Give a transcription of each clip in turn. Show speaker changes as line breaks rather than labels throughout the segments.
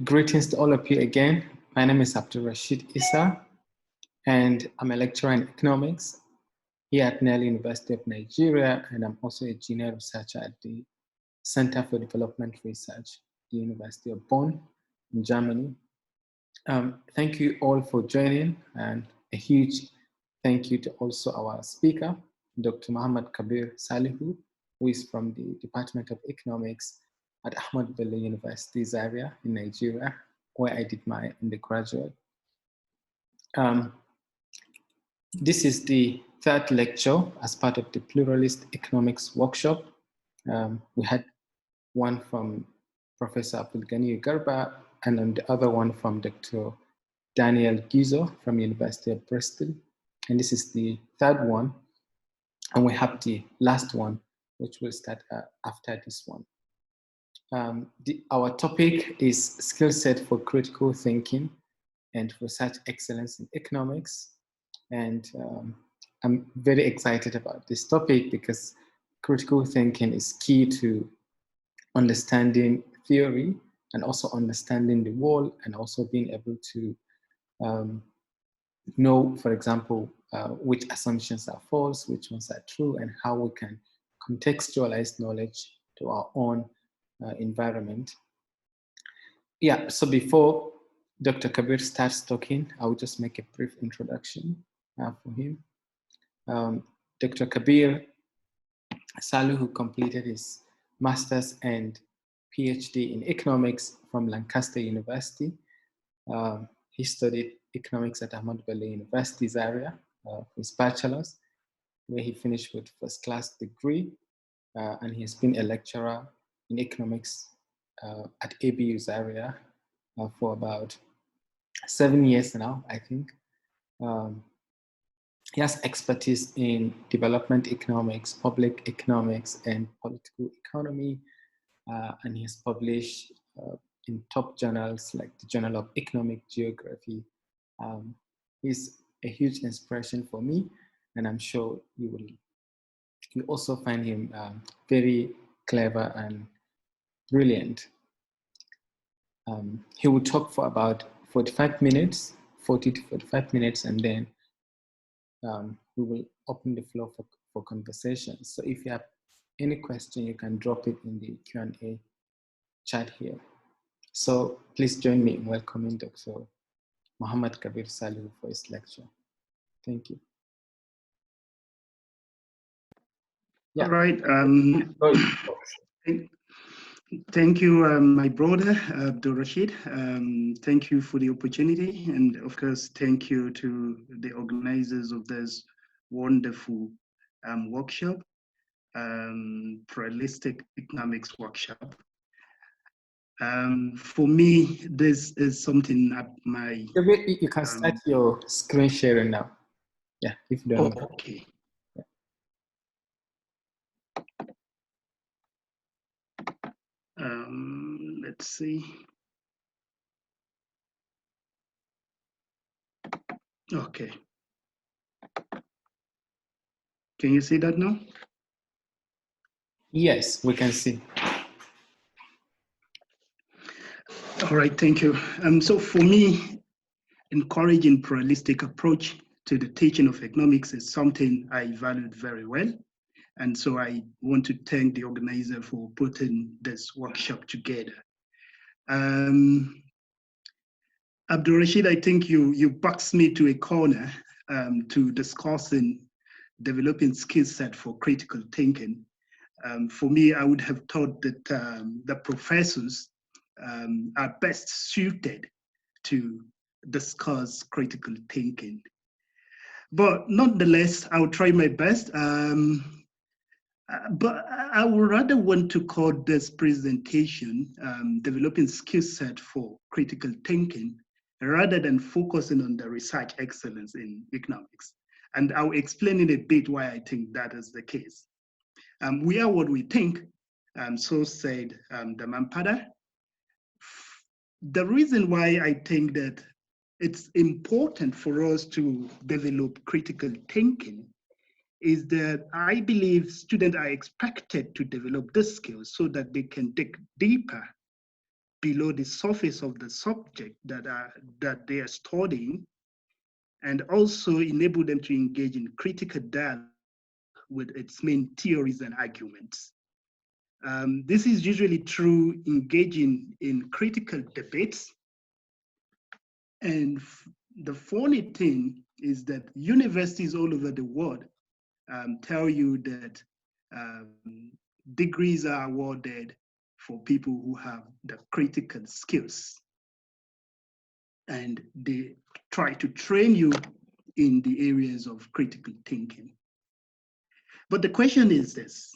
Greetings to all of you again. My name is Abdulrasheed Isa, and I'm a lecturer in economics here at Nile University of Nigeria, and I'm also a junior researcher at the Center for Development Research, the University of Bonn in Germany. Thank you all for joining, and a huge thank you to also our speaker, Dr. Muhammad Kabir Salihu, who is from the Department of Economics at Ahmad Bello University, Zaria in Nigeria, where I did my undergraduate. This is the third lecture as part of the Pluralist Economics Workshop. We had one from Professor Abdulghani Garba, and then the other one from Dr. Daniel Gizo from University of Bristol. And this is the third one. And we have the last one, which will start after this one. Our topic is skill set for critical thinking and research excellence in economics. And I'm very excited about this topic because critical thinking is key to understanding theory and also understanding the world, and also being able to know, for example, which assumptions are false, which ones are true, and how we can contextualize knowledge to our own environment. Yeah, so before Dr. Kabir starts talking, I will just make a brief introduction for him. Dr. Kabir Salihu completed his master's and PhD in economics from Lancaster University. He studied economics at Ahmad Bello University, Zaria, for his bachelor's, where he finished with first-class degree, and he has been a lecturer in economics at ABU Zaria for about 7 years now, I think. He has expertise in development economics, public economics, and political economy, and he has published in top journals like the Journal of Economic Geography. He's a huge inspiration for me, and I'm sure you also find him very clever and brilliant. He will talk for about 45 minutes, 40 to 45 minutes, and then we will open the floor for conversation. So if you have any question, you can drop it in the Q&A chat here. So please join me in welcoming Dr. Muhammad Kabir Salihu for his lecture. Thank you.
Yeah. All right. Thank you, my brother, Abdulrasheed. Thank you for the opportunity. And of course, thank you to the organizers of this wonderful workshop, Pluralist Economics Workshop. For me, this is something that my...
You can start your screen sharing now. Yeah, if you don't.
Okay. Let's see. Okay. Can you see that now?
Yes, we can see.
All right, thank you. So for me, encouraging pluralistic approach to the teaching of economics is something I valued very well. And so I want to thank the organizer for putting this workshop together. Abdulrasheed, I think you boxed me to a corner to discussing developing skill set for critical thinking. For me, I would have thought that the professors are best suited to discuss critical thinking. But nonetheless, I'll try my best. But I would rather want to call this presentation developing skill set for critical thinking rather than focusing on the research excellence in economics. And I'll explain in a bit why I think that is the case. We are what we think, so said the Mampada. The reason why I think that it's important for us to develop critical thinking is that I believe students are expected to develop this skill so that they can dig deeper below the surface of the subject that they are studying, and also enable them to engage in critical dialogue with its main theories and arguments. This is usually through engaging in critical debates. And the funny thing is that universities all over the world tell you that degrees are awarded for people who have the critical skills. And they try to train you in the areas of critical thinking. But the question is this: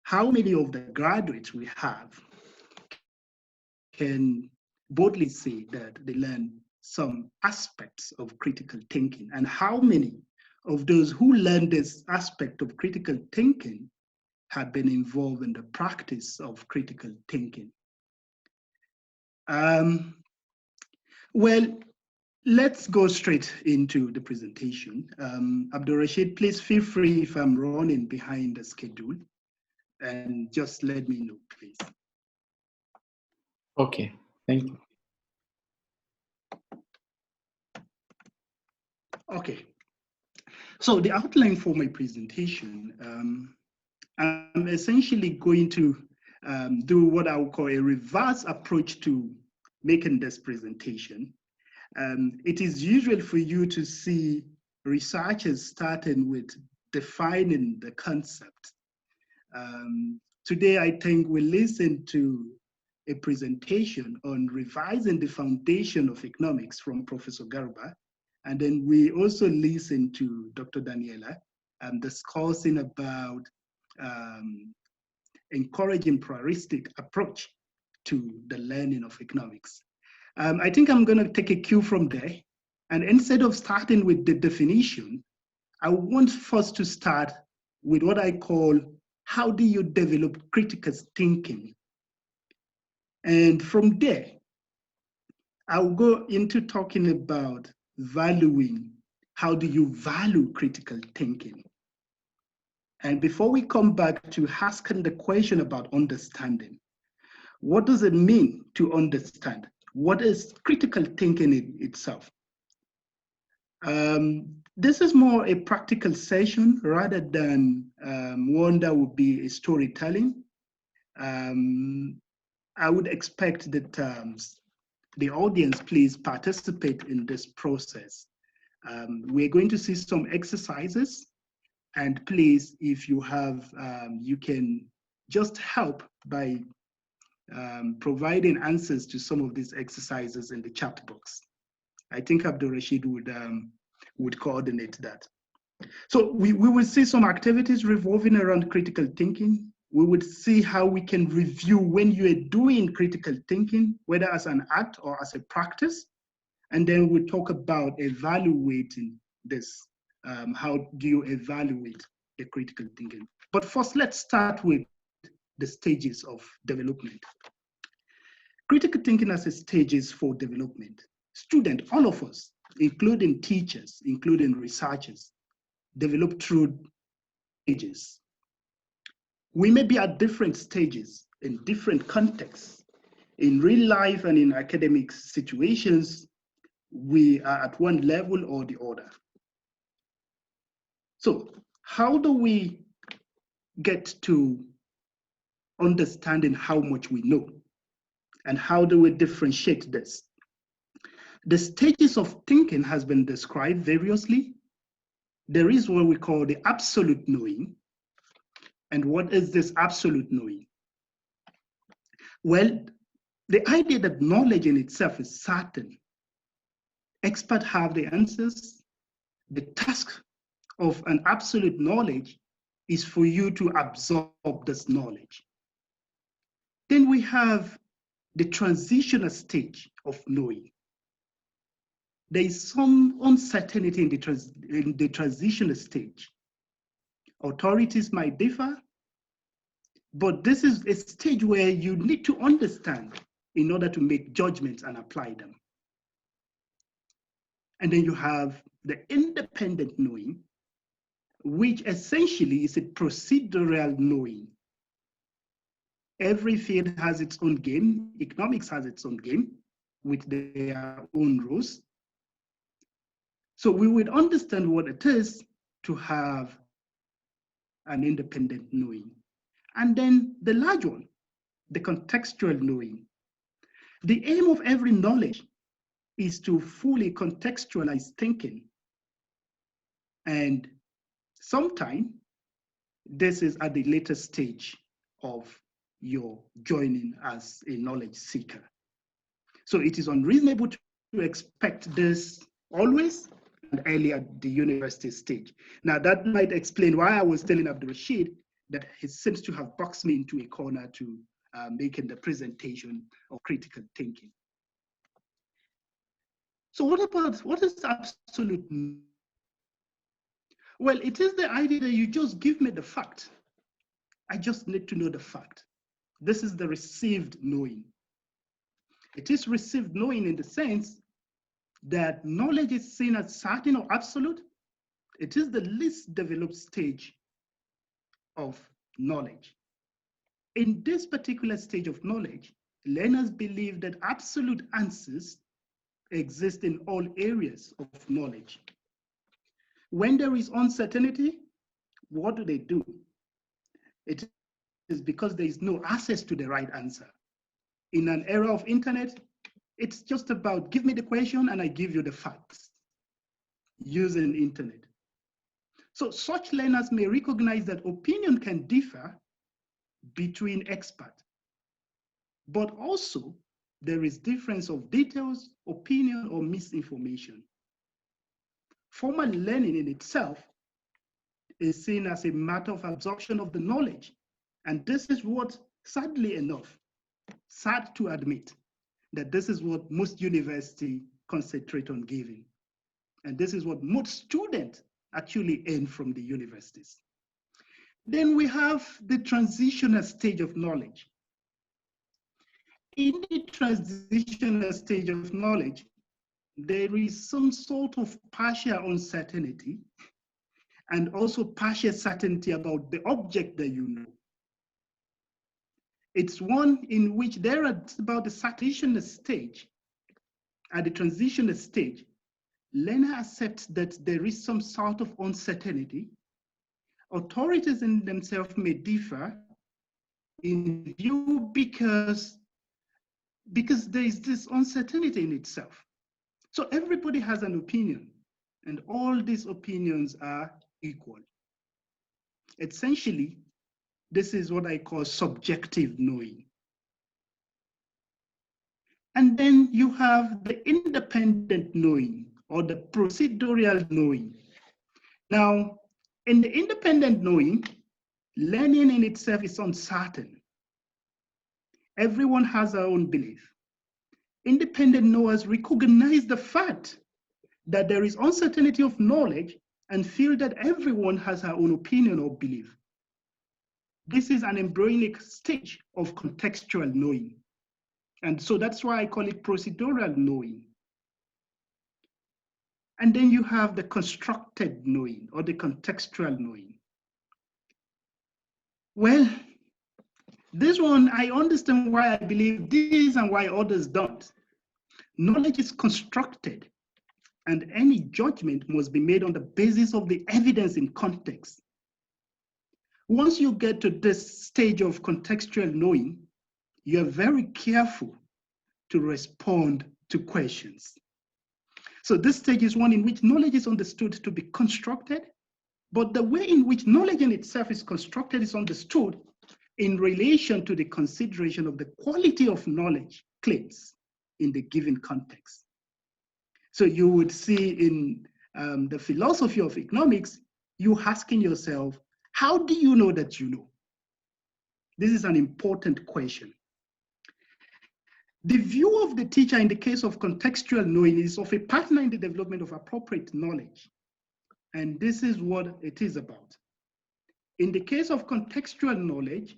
how many of the graduates we have can boldly say that they learn some aspects of critical thinking? And how many of those who learn this aspect of critical thinking have been involved in the practice of critical thinking? Well, let's go straight into the presentation. Abdulrasheed, please feel free if I'm running behind the schedule, and just let me know, please.
Okay, thank you.
Okay, so the outline for my presentation, I'm essentially going to do what I would call a reverse approach to making this presentation. It is usual for you to see researchers starting with defining the concept. Today, I think we listened to a presentation on revising the foundation of economics from Professor Garba. And then we also listened to Dr. Daniela discussing about encouraging pluralistic approach to the learning of economics. I think I'm going to take a cue from there. And instead of starting with the definition, I want first to start with what I call, how do you develop critical thinking? And from there, I'll go into talking about valuing. How do you value critical thinking? And before we come back to asking the question about understanding, what does it mean to understand? What is critical thinking in itself? This is more a practical session rather than one that would be a storytelling. I would expect that the audience please participate in this process. We're going to see some exercises, and please, if you have, you can just help by providing answers to some of these exercises in the chat box. I think Abdulrasheed would coordinate that. So we will see some activities revolving around critical thinking. We would see how we can review when you are doing critical thinking, whether as an act or as a practice. And then we'll talk about evaluating this. How do you evaluate the critical thinking? But first, let's start with the stages of development. Critical thinking as a stages for development. Students, all of us, including teachers, including researchers, develop through stages. We may be at different stages in different contexts. In real life and in academic situations, we are at one level or the other. So how do we get to understanding how much we know? And how do we differentiate this? The stages of thinking has been described variously. There is what we call the absolute knowing. And what is this absolute knowing? Well, the idea that knowledge in itself is certain. Experts have the answers. The task of an absolute knowledge is for you to absorb this knowledge. Then we have the transitional stage of knowing. There is some uncertainty in the transitional stage. Authorities might differ, but this is a stage where you need to understand in order to make judgments and apply them. And then you have the independent knowing, which essentially is a procedural knowing. Every field has its own game. Economics has its own game with their own rules. So we would understand what it is to have an independent knowing. And then the large one, the contextual knowing. The aim of every knowledge is to fully contextualize thinking. And sometimes this is at the later stage of your joining as a knowledge seeker. So it is unreasonable to expect this always and early at the university stage. Now that might explain why I was telling Abdulrasheed that he seems to have boxed me into a corner to making the presentation of critical thinking. So what is absolute? Well, it is the idea that you just give me the fact. I just need to know the fact. This is the received knowing. It is received knowing in the sense that knowledge is seen as certain or absolute. It is the least developed stage of knowledge. In this particular stage of knowledge, learners believe that absolute answers exist in all areas of knowledge. When there is uncertainty, what do? It is because there is no access to the right answer. In an era of internet, it's just about give me the question and I give you the facts using internet. So such learners may recognize that opinion can differ between experts, but also there is difference of details, opinion, or misinformation. Formal learning in itself is seen as a matter of absorption of the knowledge. And this is what, sadly enough, sad to admit, that this is what most universities concentrate on giving. And this is what most students actually earn from the universities. Then we have the transitional stage of knowledge. In the transitional stage of knowledge, there is some sort of partial uncertainty and also partial certainty about the object that you know. It's one in which there are about the transitional stage. At the transitional stage, learner accepts that there is some sort of uncertainty. Authorities in themselves may differ in view because there is this uncertainty in itself. So everybody has an opinion, and all these opinions are equal. Essentially, this is what I call subjective knowing. And then you have the independent knowing or the procedural knowing. Now, in the independent knowing, learning in itself is uncertain. Everyone has their own belief. Independent knowers recognize the fact that there is uncertainty of knowledge and feel that everyone has her own opinion or belief. This is an embryonic stage of contextual knowing. And so that's why I call it procedural knowing. And then you have the constructed knowing or the contextual knowing. Well, this one, I understand why I believe this and why others don't. Knowledge is constructed, and any judgment must be made on the basis of the evidence in context. Once you get to this stage of contextual knowing, you're very careful to respond to questions. So this stage is one in which knowledge is understood to be constructed, but the way in which knowledge in itself is constructed is understood in relation to the consideration of the quality of knowledge claims in the given context. So you would see in the philosophy of economics, you asking yourself, how do you know that you know? This is an important question. The view of the teacher in the case of contextual knowing is of a partner in the development of appropriate knowledge. And this is what it is about. In the case of contextual knowledge,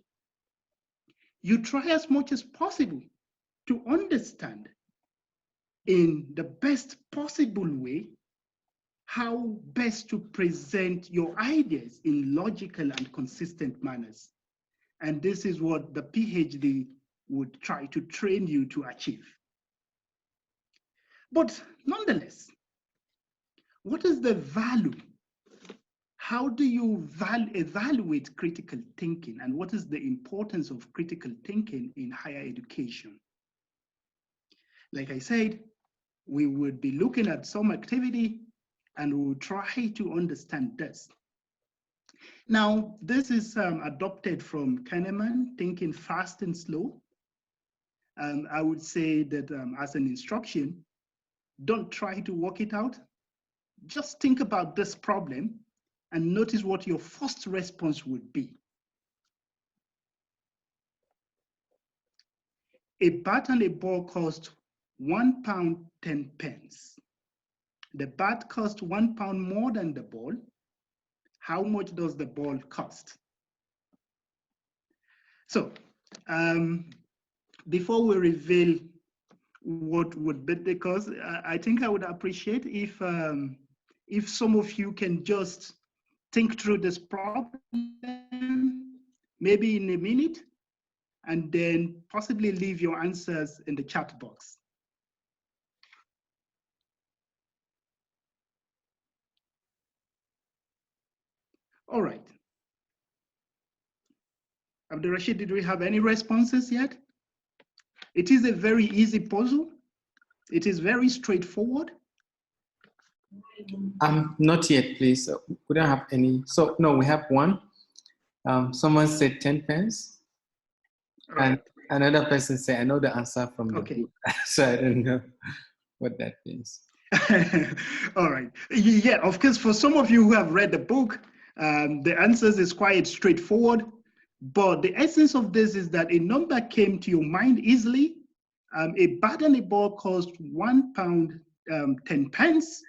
you try as much as possible to understand in the best possible way how best to present your ideas in logical and consistent manners. And this is what the PhD would try to train you to achieve. But nonetheless, what is the value? How do you evaluate critical thinking, and what is the importance of critical thinking in higher education? Like I said, we would be looking at some activity and we will try to understand this. Now, this is adopted from Kahneman, Thinking Fast and Slow. I would say that as an instruction, don't try to work it out. Just think about this problem and notice what your first response would be. A bat and a ball cost £1.10. The bat cost £1 more than the ball. How much does the ball cost? So, before we reveal what would be the cost, I think I would appreciate if some of you can just think through this problem, maybe in a minute, and then possibly leave your answers in the chat box. All right. Abdulrasheed, did we have any responses yet? It is a very easy puzzle. It is very straightforward.
Not yet, please. We don't have any. So no, we have one. Someone said 10 pence. And another person said, I know the answer from the book. So I don't know what that means.
All right. Yeah, of course, for some of you who have read the book, the answers is quite straightforward. But the essence of this is that a number came to your mind easily. A bat and a ball cost £1.10.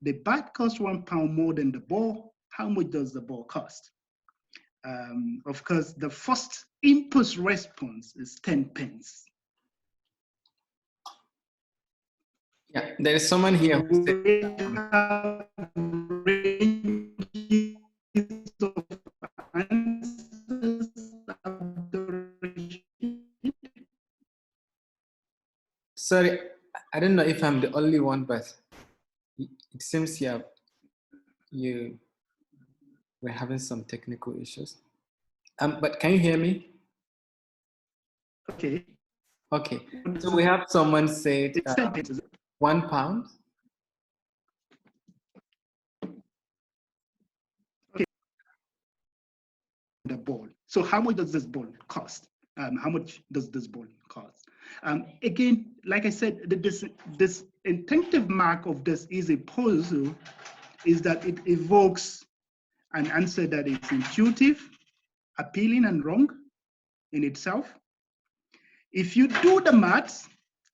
The bat costs £1 more than the ball. How much does the ball cost? Of course, the first impulse response is 10 pence.
Yeah, there is someone here who sorry, I don't know if I'm the only one, but it seems you we're having some technical issues. But can you hear me?
Okay.
Okay. So we have someone said £1.
Okay. The ball. So how much does this ball cost? How much does this ball cost? Again, like I said, this instinctive mark of this easy puzzle is that it evokes an answer that is intuitive, appealing, and wrong in itself. If you do the maths,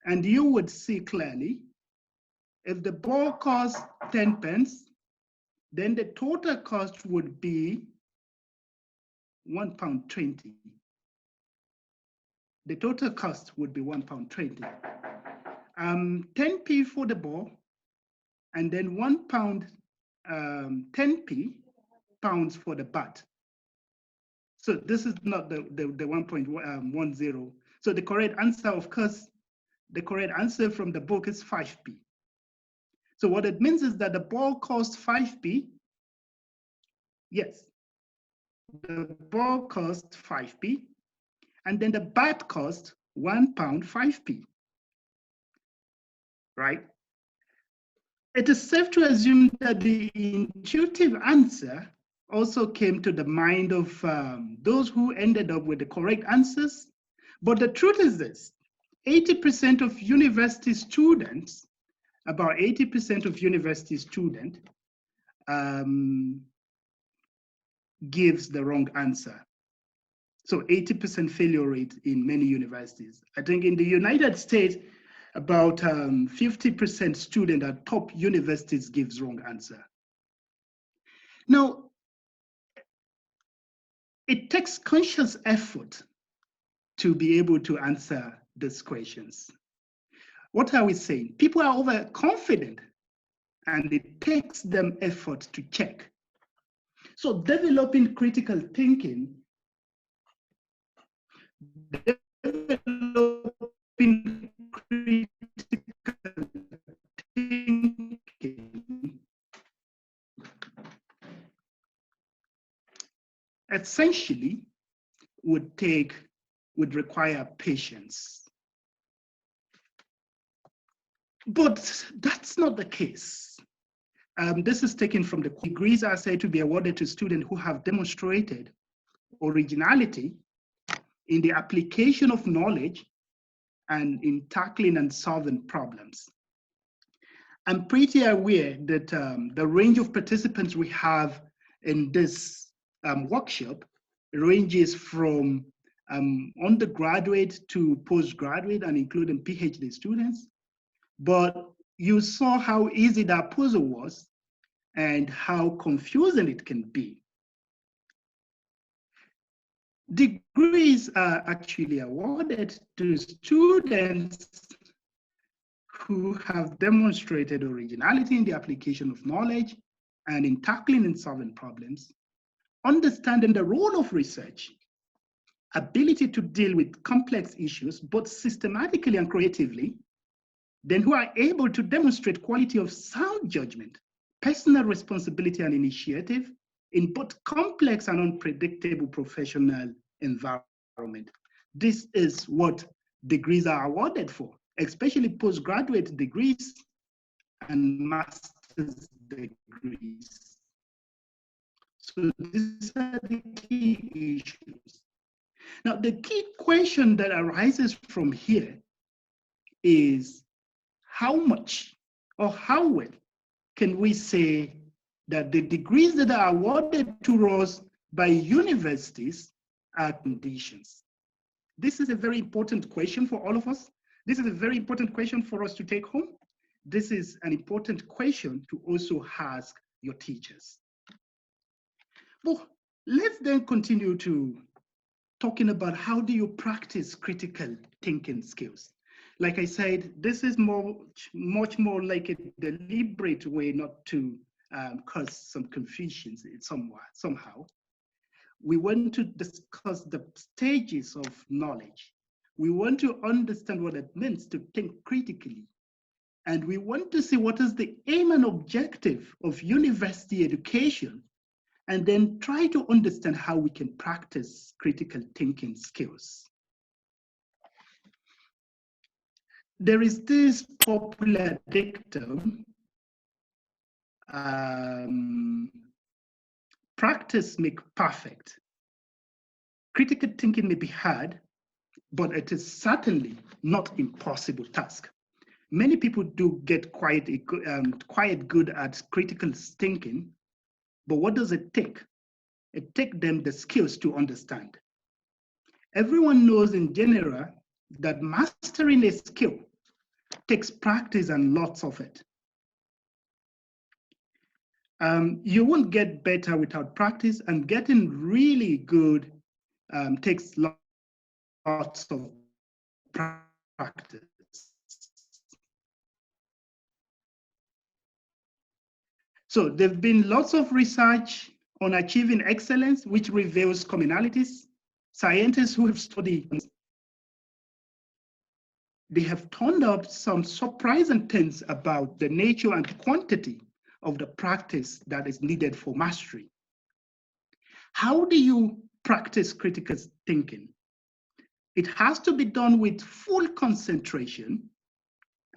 and you would see clearly, if the ball costs 10 pence, then the total cost would be £1.20. The total cost would be £1.20. 10p for the ball, and then £1, 10p pounds for the bat. So this is not the 1.10. So the correct answer, of course, the correct answer from the book is 5p. So what it means is that the ball costs 5p. Yes, the ball costs 5p, and then the bat costs £1, 5p, right? It is safe to assume that the intuitive answer also came to the mind of those who ended up with the correct answers. But the truth is this: 80% of university students, about 80% of university students gives the wrong answer. So 80% failure rate in many universities. I think in the United States, about 50% student at top universities gives wrong answer. Now, it takes conscious effort to be able to answer these questions. What are we saying? People are overconfident, and it takes them effort to check. So developing critical thinking developing critical thinking essentially would require patience. But that's not the case. This is taken from the degrees are said to be awarded to students who have demonstrated originality in the application of knowledge and in tackling and solving problems. I'm pretty aware that the range of participants we have in this workshop ranges from undergraduate to postgraduate and including PhD students. But you saw how easy that puzzle was and how confusing it can be. Degrees are actually awarded to students who have demonstrated originality in the application of knowledge and in tackling and solving problems, understanding the role of research, ability to deal with complex issues, both systematically and creatively, then who are able to demonstrate quality of sound judgment, personal responsibility and initiative in both complex and unpredictable professional environment. This is what degrees are awarded for, especially postgraduate degrees and master's degrees. So these are the key issues. Now, the key question that arises from here is how much or how well can we say that the degrees that are awarded to us by universities are conditions? This is a very important question for all of us. This is a very important question for us to take home. This is an important question to also ask your teachers. Well, let's then continue to talking about how do you practice critical thinking skills. Like I said, this is much more like a deliberate way not to cause some confusions somehow. We want to discuss the stages of knowledge. We want to understand what it means to think critically. And we want to see what is the aim and objective of university education, and then try to understand how we can practice critical thinking skills. There is this popular dictum, practice makes perfect. Critical thinking may be hard, but it is certainly not impossible task. Many people do get quite good at critical thinking, but what does it take? It takes them the skills to understand. Everyone knows in general that mastering a skill takes practice and lots of it. You won't get better without practice, and getting really good takes lots of practice. So there've been lots of research on achieving excellence, which reveals commonalities. Scientists who have studied, they have turned up some surprising things about the nature and quantity of the practice that is needed for mastery. How do you practice critical thinking? It has to be done with full concentration,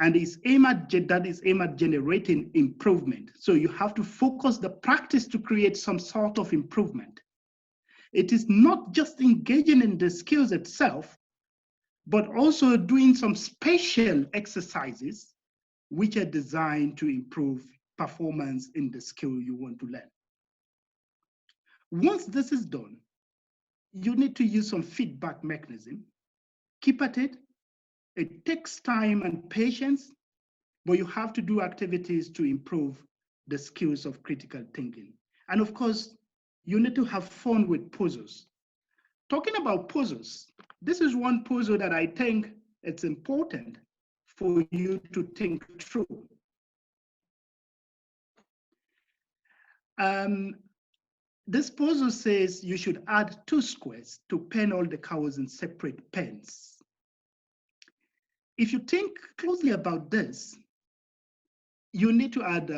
and that is aimed at generating improvement. So you have to focus the practice to create some sort of improvement. It is not just engaging in the skills itself, but also doing some special exercises which are designed to improve performance in the skill you want to learn. Once this is done, you need to use some feedback mechanism. Keep at it. It takes time and patience, but you have to do activities to improve the skills of critical thinking. And of course, you need to have fun with puzzles. Talking about puzzles, this is one puzzle that I think it's important for you to think through. This puzzle says you should add 2 squares to pen all the cows in separate pens. If you think closely about this, you need to add,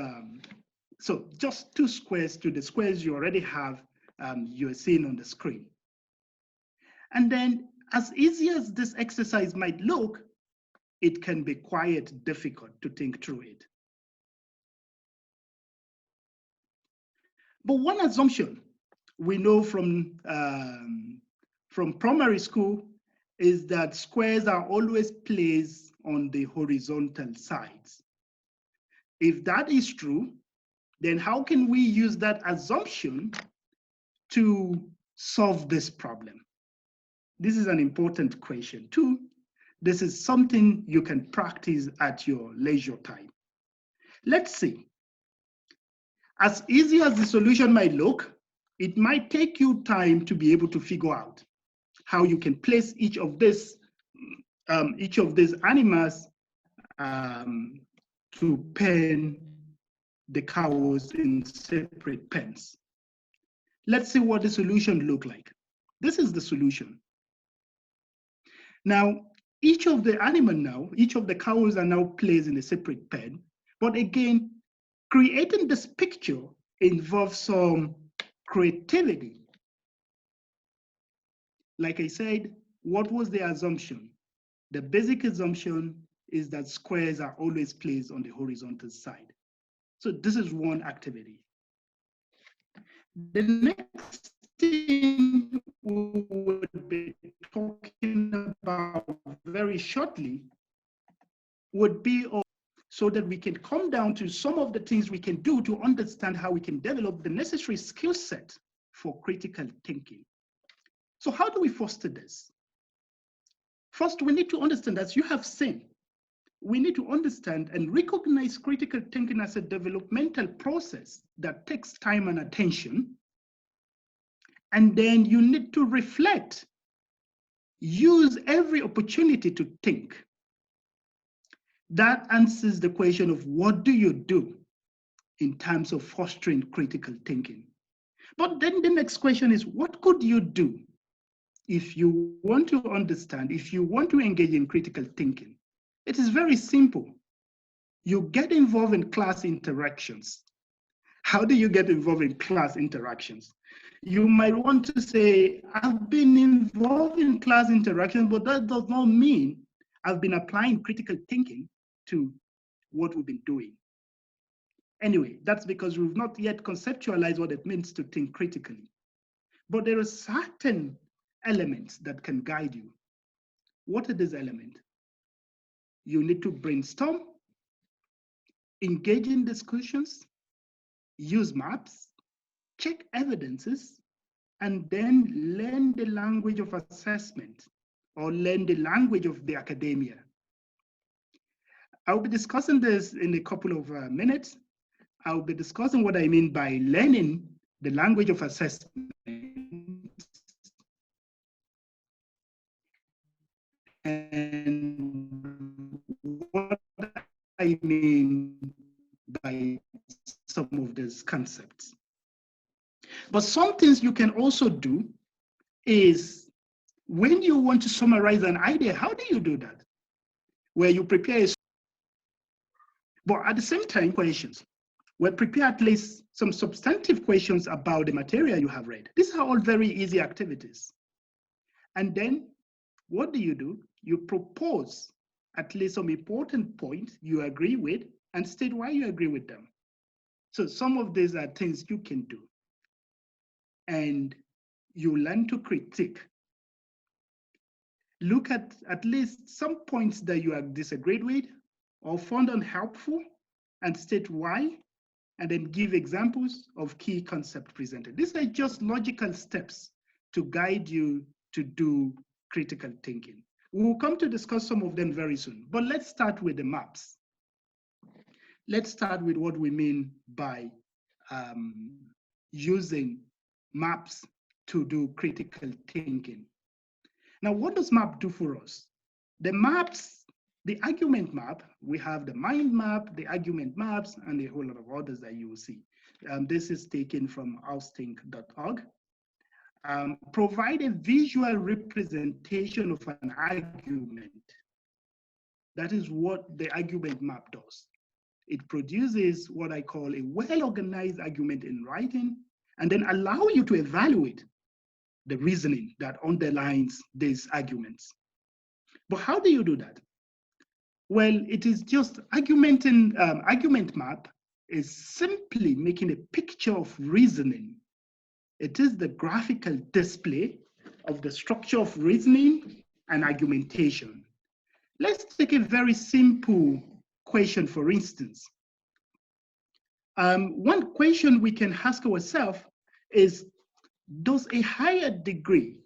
so just 2 squares to the squares you already have, you're seeing on the screen. And then, as easy as this exercise might look, it can be quite difficult to think through it. But one assumption we know from primary school is that squares are always placed on the horizontal sides. If that is true, then how can we use that assumption to solve this problem? This is an important question too. This is something you can practice at your leisure time. Let's see. As easy as the solution might look, it might take you time to be able to figure out how you can place each of these animals to pen the cows in separate pens. Let's see what the solution look like. This is the solution. Now, each of the cows are now placed in a separate pen. But again, creating this picture involves some creativity. Like I said, what was the assumption? The basic assumption is that squares are always placed on the horizontal side. So this is one activity. The next thing we would be talking about very shortly would be so that we can come down to some of the things we can do to understand how we can develop the necessary skill set for critical thinking. So how do we foster this? First, we need to understand, as you have seen, we need to understand and recognize critical thinking as a developmental process that takes time and attention. And then you need to reflect, use every opportunity to think. That answers the question of what do you do in terms of fostering critical thinking? But then the next question is, what could you do if you want to understand, if you want to engage in critical thinking? It is very simple. You get involved in class interactions. How do you get involved in class interactions? You might want to say, I've been involved in class interactions, but that does not mean I've been applying critical thinking to what we've been doing. Anyway, that's because we've not yet conceptualized what it means to think critically. But there are certain elements that can guide you. What are these elements? You need to brainstorm, engage in discussions, use maps, check evidences, and then learn the language of assessment or learn the language of the academia. I'll be discussing this in a couple of minutes. I'll be discussing what I mean by learning the language of assessment and what I mean by some of these concepts. But some things you can also do is when you want to summarize an idea, how do you do that? Where you prepare, but at the same time, questions. Well, prepare at least some substantive questions about the material you have read. These are all very easy activities. And then what do? You propose at least some important points you agree with and state why you agree with them. So some of these are things you can do. And you learn to critique. Look at least some points that you have disagreed with or found unhelpful and state why, and then give examples of key concepts presented. These are just logical steps to guide you to do critical thinking. We'll come to discuss some of them very soon, but let's start with the maps. Let's start with what we mean by using maps to do critical thinking. Now, what does map do for us? The maps The argument map, we have the mind map, the argument maps, and a whole lot of others that you will see. This is taken from austinc.org. Provide a visual representation of an argument. That is what the argument map does. It produces what I call a well-organized argument in writing, and then allow you to evaluate the reasoning that underlines these arguments. But how do you do that? Well, it is just argument map is simply making a picture of reasoning. It is the graphical display of the structure of reasoning and argumentation. Let's take a very simple question, for instance. One question we can ask ourselves is, does a higher degree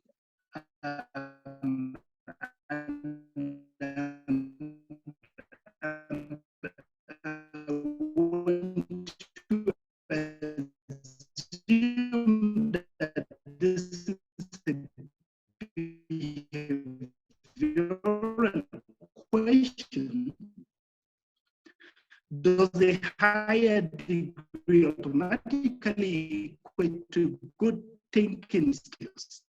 assume that this is a behavioral question, does a higher degree automatically equate to good thinking skills?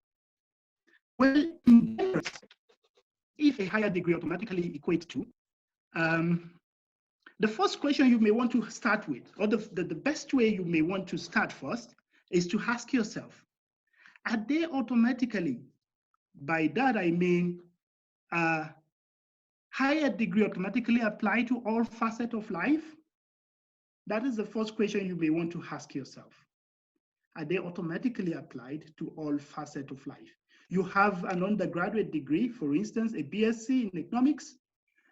Well, if a higher degree automatically equates to, the first question you may want to start with, or the best way you may want to start first, is to ask yourself, are they automatically, by that I mean, higher degree automatically apply to all facets of life? That is the first question you may want to ask yourself. Are they automatically applied to all facets of life? You have an undergraduate degree, for instance, a BSc in economics,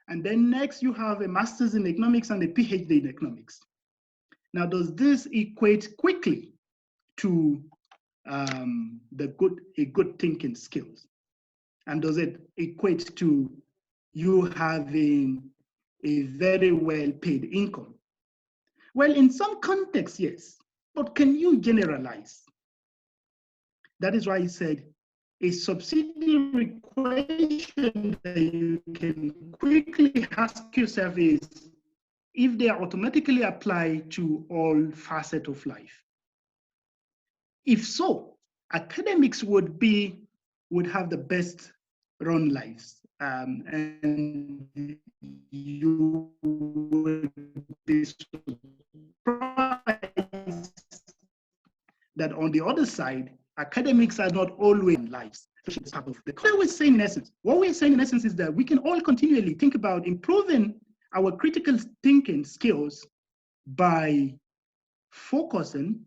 and then next you have a master's in economics and a PhD in economics. Now, does this equate quickly to a good thinking skills? And does it equate to you having a very well-paid income? Well, in some contexts, yes, but can you generalize? That is why I said a subsidiary question that you can quickly ask yourself is if they are automatically applied to all facets of life. If so, academics would have the best run lives, and you would be surprised that on the other side, academics are not always in lives. What we're saying in essence is that we can all continually think about improving our critical thinking skills by focusing,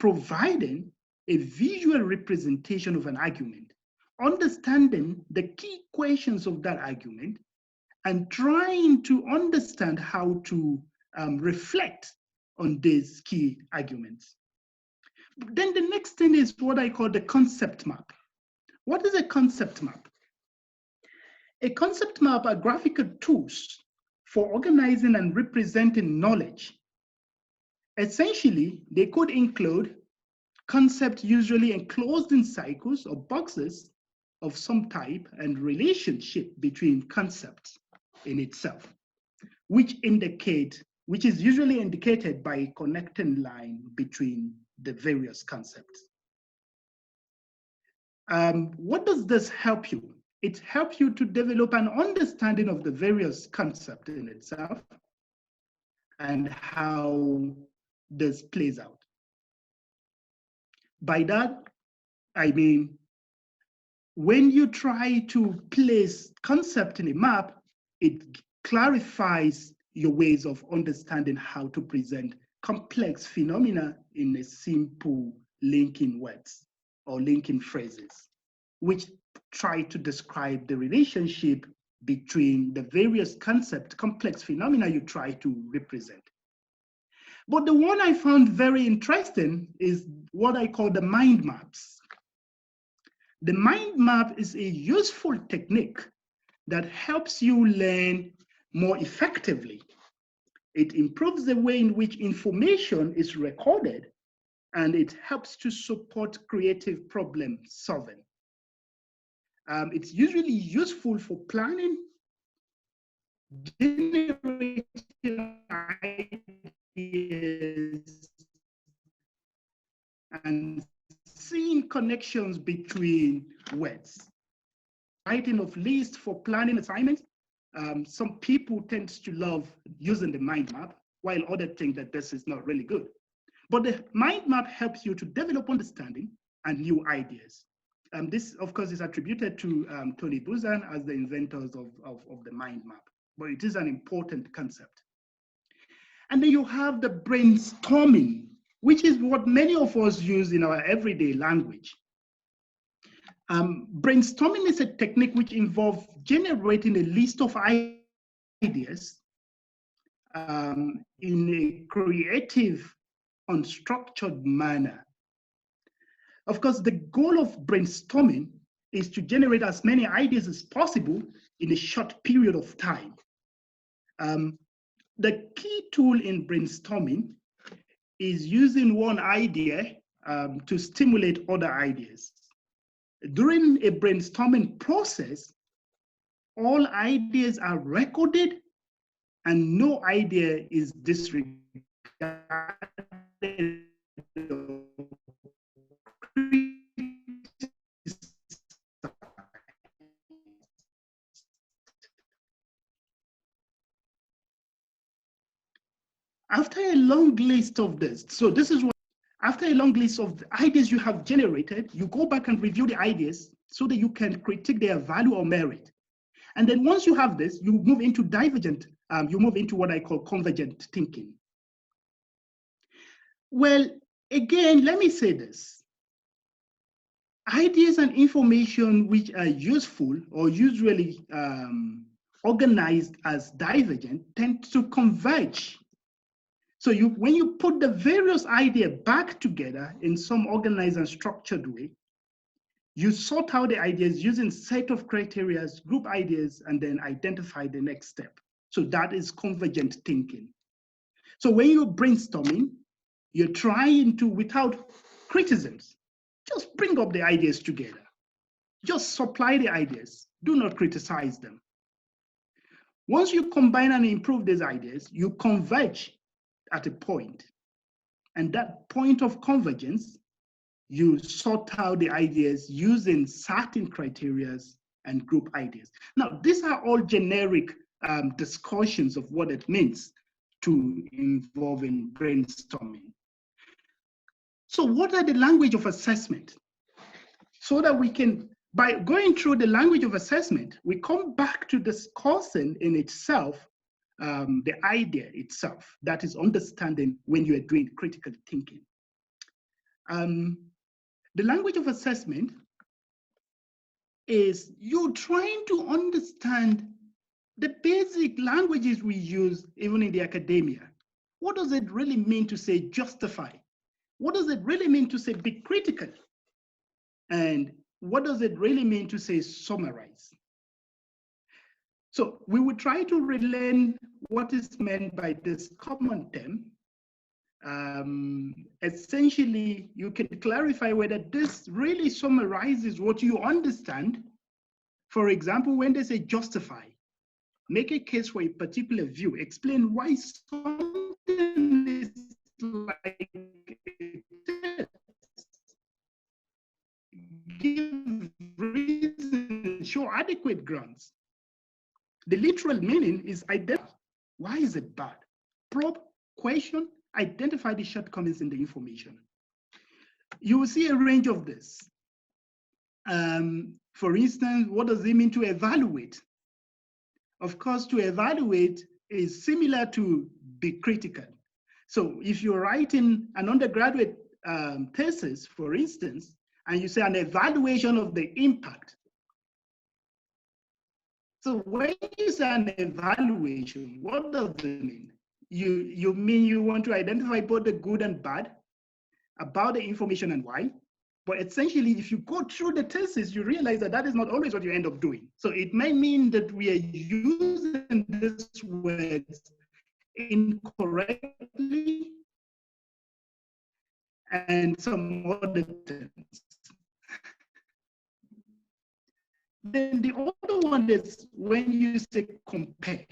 providing a visual representation of an argument, understanding the key questions of that argument, and trying to understand how to reflect on these key arguments. Then the next thing is what I call the concept map. What is a concept map? A concept map are graphical tools for organizing and representing knowledge. Essentially, they could include concepts usually enclosed in cycles or boxes of some type and relationship between concepts in itself, which is usually indicated by a connecting line between the various concepts. What does this help you? It helps you to develop an understanding of the various concepts in itself and how this plays out. By that, I mean, when you try to place concept in a map, it clarifies your ways of understanding how to present complex phenomena in a simple linking words or linking phrases, which try to describe the relationship between the various complex phenomena you try to represent. But the one I found very interesting is what I call the mind maps. The mind map is a useful technique that helps you learn more effectively. It improves the way in which information is recorded, and it helps to support creative problem solving. It's usually useful for planning, generating ideas and seeing connections between words. Writing of lists for planning assignments. Some people tend to love using the mind map, while others think that this is not really good. But the mind map helps you to develop understanding and new ideas. This, of course, is attributed to Tony Buzan as the inventors of the mind map, but it is an important concept. And then you have the brainstorming, which is what many of us use in our everyday language. Brainstorming is a technique which involves generating a list of ideas in a creative, unstructured manner. Of course, the goal of brainstorming is to generate as many ideas as possible in a short period of time. The key tool in brainstorming is using one idea to stimulate other ideas. During a brainstorming process, all ideas are recorded and no idea is disregarded. After a long list of this, so this is what, after a long list of the ideas you have generated, you go back and review the ideas so that you can critique their value or merit. And then once you have this, you move into divergent, you move into what I call convergent thinking. Well, again, let me say this. Ideas and information which are useful or usually organized as divergent tend to converge. So when you put the various ideas back together in some organized and structured way, you sort out the ideas using set of criteria, group ideas, and then identify the next step. So that is convergent thinking. So when you're brainstorming, you're trying to, without criticisms, just bring up the ideas together. Just supply the ideas. Do not criticize them. Once you combine and improve these ideas, you converge at a point. And that point of convergence, you sort out the ideas using certain criteria and group ideas. Now, these are all generic discussions of what it means to involve in brainstorming. So what are the language of assessment? So that we can, by going through the language of assessment, we come back to discussing in itself the idea itself, that is understanding when you are doing critical thinking. The language of assessment is you trying to understand the basic languages we use even in the academia. What does it really mean to say justify? What does it really mean to say be critical? And what does it really mean to say summarize? So we will try to relearn what is meant by this common term. Essentially, you can clarify whether this really summarizes what you understand. For example, when they say justify, make a case for a particular view, explain why something is like it is. Give reasons, show adequate grounds. The literal meaning is identify. Why is it bad? Probe, question, identify the shortcomings in the information. You will see a range of this. For instance, what does it mean to evaluate? Of course, to evaluate is similar to be critical. So if you're writing an undergraduate thesis, for instance, and you say an evaluation of the impact. So when you say an evaluation, what does it mean? You mean you want to identify both the good and bad about the information and why? But essentially, if you go through the thesis, you realize that that is not always what you end up doing. So it may mean that we are using these words incorrectly and some other terms. Then the other one is when you say compare.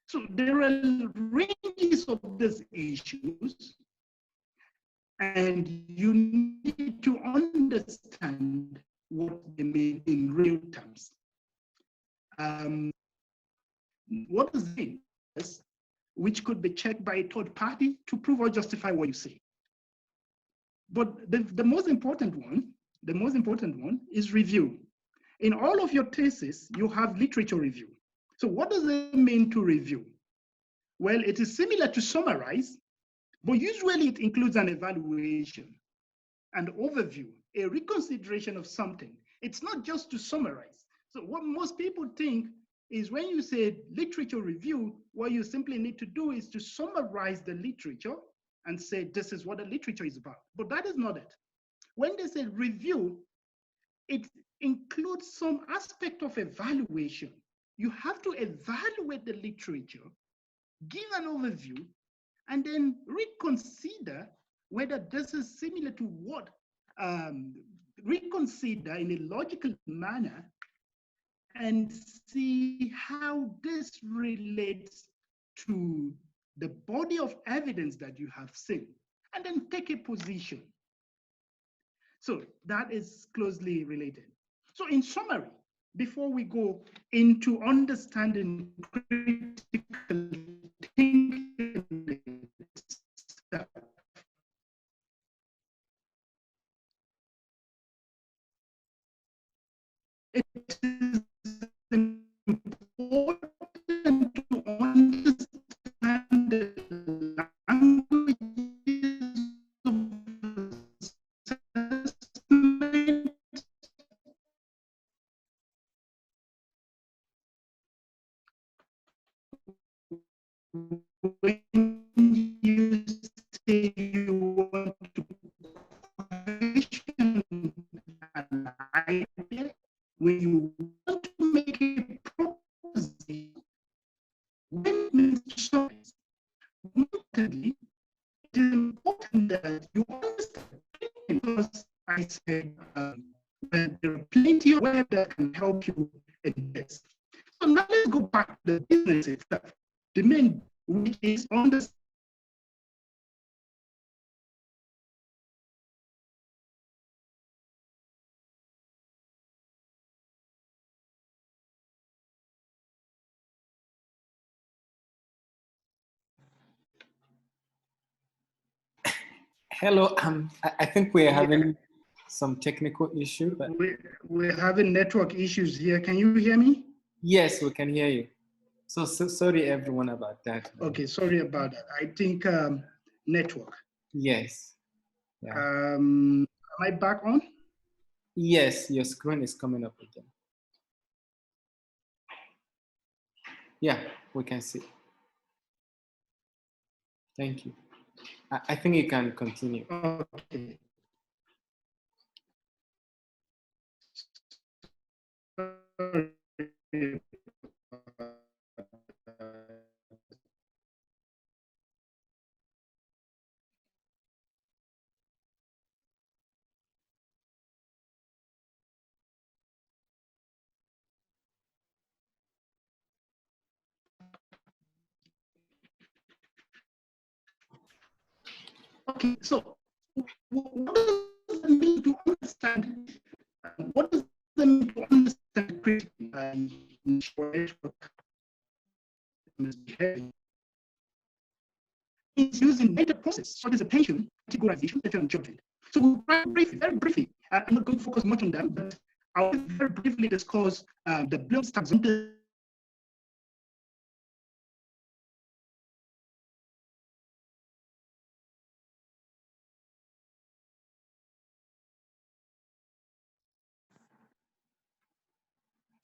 So there are ranges of these issues, and you need to understand what they mean in real terms. What does it mean? Which could be checked by a third party to prove or justify what you say. But the most important one is review. In all of your thesis, you have literature review. So what does it mean to review? Well, it is similar to summarize, but usually it includes an evaluation, an overview, a reconsideration of something. It's not just to summarize. So what most people think is when you say literature review, what you simply need to do is to summarize the literature and say, this is what the literature is about. But that is not it. When they say review, it includes some aspect of evaluation. You have to evaluate the literature, give an overview, and then reconsider whether this is similar to what, reconsider in a logical manner and see how this relates to the body of evidence that you have seen, and then take a position. So that is closely related. So in summary, before we go into understanding critical thinking itself, it is important to understand the language of assessment when you say you want to question an idea, when you want to make a proposition, when it means to summarize. Importantly, it is important that you understand, because I said that there are plenty of web that can help you in this. So now let's go back to the business itself. The main, which is understanding.
Hello, I think we're having some technical issue, but
We're having network issues here. Can you hear me?
yes, we can hear you. So sorry everyone about that.
Okay, sorry about that. I think network.
Yes. Yeah.
Am I back on?
Yes, your screen is coming up again. Yeah, we can see. Thank you. I think you can continue.
Okay. Okay, so what does it mean to understand? What does it mean to understand critically? It's using data process, so there's attention, categorization, and judgment. So we'll very briefly, I'm not going to focus much on them, but I'll very briefly discuss the Bloom's taxonomy.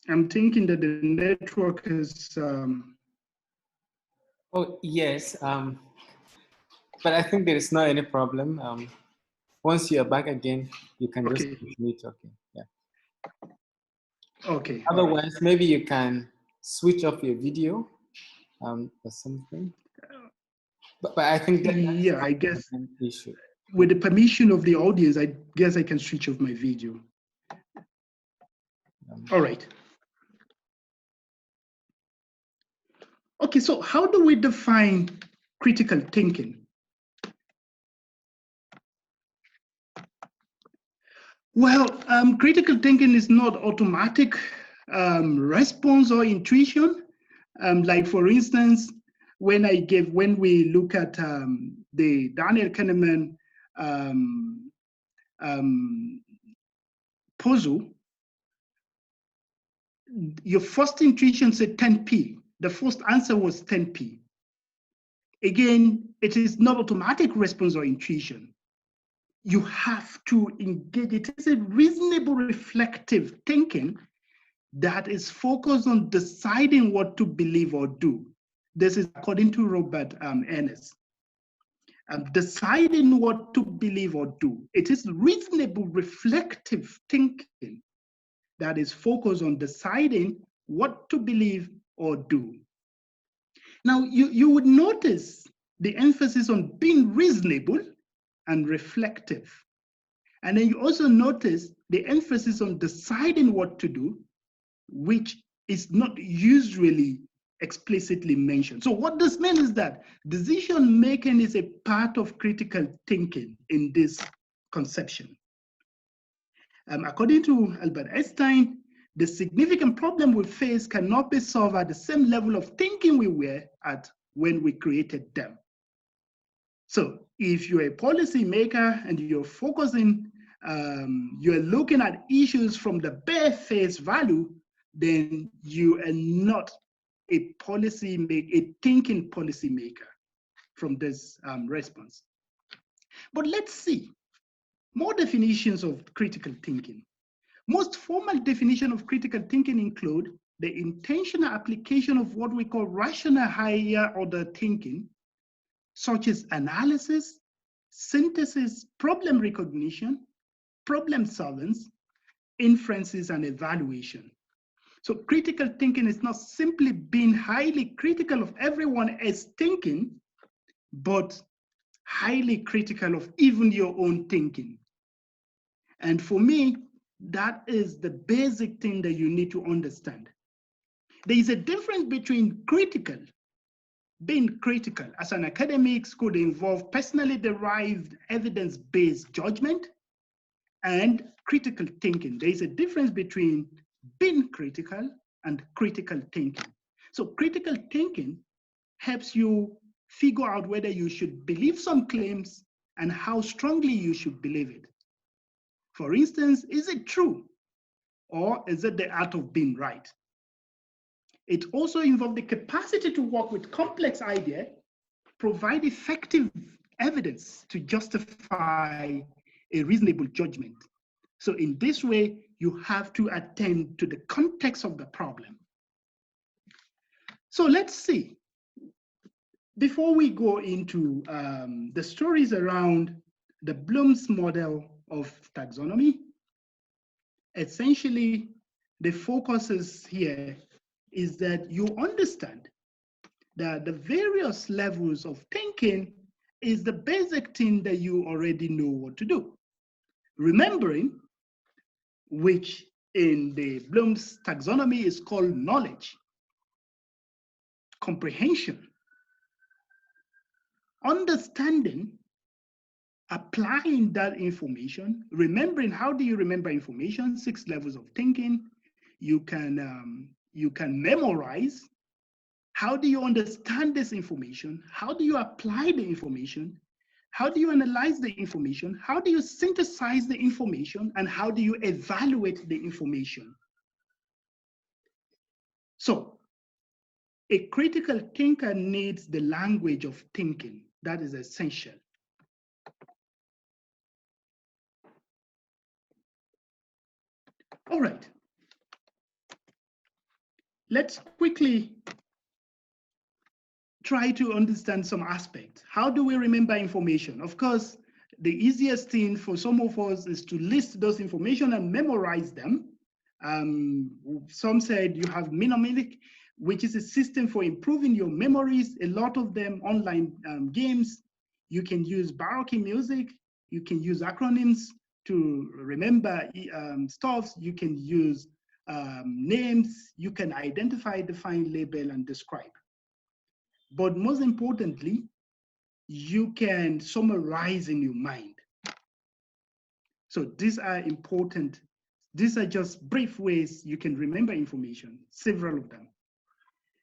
I'm thinking that the network is.
Oh, yes. But I think there is not any problem. Once you're back again, you can just continue talking. Yeah.
Okay.
Otherwise, maybe you can switch off your video or something. But I think that
yeah, I guess
an issue.
With the permission of the audience, I guess I can switch off my video. All right. Okay, so how do we define critical thinking? Well, critical thinking is not automatic response or intuition. Like for instance, when we look at the Daniel Kahneman puzzle, your first intuition said 10p. The first answer was 10p. Again, it is not automatic response or intuition. You have to engage. It is a reasonable reflective thinking that is focused on deciding what to believe or do. This is according to Robert Ennis. Deciding what to believe or do. It is reasonable reflective thinking that is focused on deciding what to believe or do. Now, you would notice the emphasis on being reasonable and reflective. And then you also notice the emphasis on deciding what to do, which is not usually explicitly mentioned. So what this means is that decision making is a part of critical thinking in this conception. According to Albert Einstein, the significant problem we face cannot be solved at the same level of thinking we were at when we created them. So if you're a policy maker and you're focusing, you're looking at issues from the bare face value, then you are not a thinking policy maker from this response. But let's see more definitions of critical thinking. Most formal definition of critical thinking include the intentional application of what we call rational higher order thinking, such as analysis, synthesis, problem recognition, problem solving, inferences, and evaluation. So critical thinking is not simply being highly critical of everyone else thinking, but highly critical of even your own thinking. And for me, that is the basic thing that you need to understand. There is a difference between critical. Being critical as an academic could involve personally derived evidence-based judgment and critical thinking. There is a difference between being critical and critical thinking. So critical thinking helps you figure out whether you should believe some claims and how strongly you should believe it. For instance, is it true or is it the art of being right? It also involves the capacity to work with complex ideas, provide effective evidence to justify a reasonable judgment. So in this way, you have to attend to the context of the problem. So let's see. Before we go into the stories around the Bloom's model of taxonomy, essentially the focus here is that you understand that the various levels of thinking is the basic thing that you already know what to do. Remembering, which in the Bloom's taxonomy is called knowledge, comprehension, understanding, applying that information, remembering. How do you remember information? 6 levels of thinking. You can memorize. How do you understand this information? How do you apply the information? How do you analyze the information? How do you synthesize the information? And how do you evaluate the information? So a critical thinker needs the language of thinking. That is essential. All right. Let's quickly try to understand some aspects. How do we remember information? Of course, the easiest thing for some of us is to list those information and memorize them. Some said you have Mnemonic, which is a system for improving your memories. A lot of them online games. You can use Baroque music. You can use acronyms to remember stuff. You can use names. You can identify, define, label, and describe. but most importantly, you can summarize in your mind. So these are important. These are just brief ways you can remember information, several of them.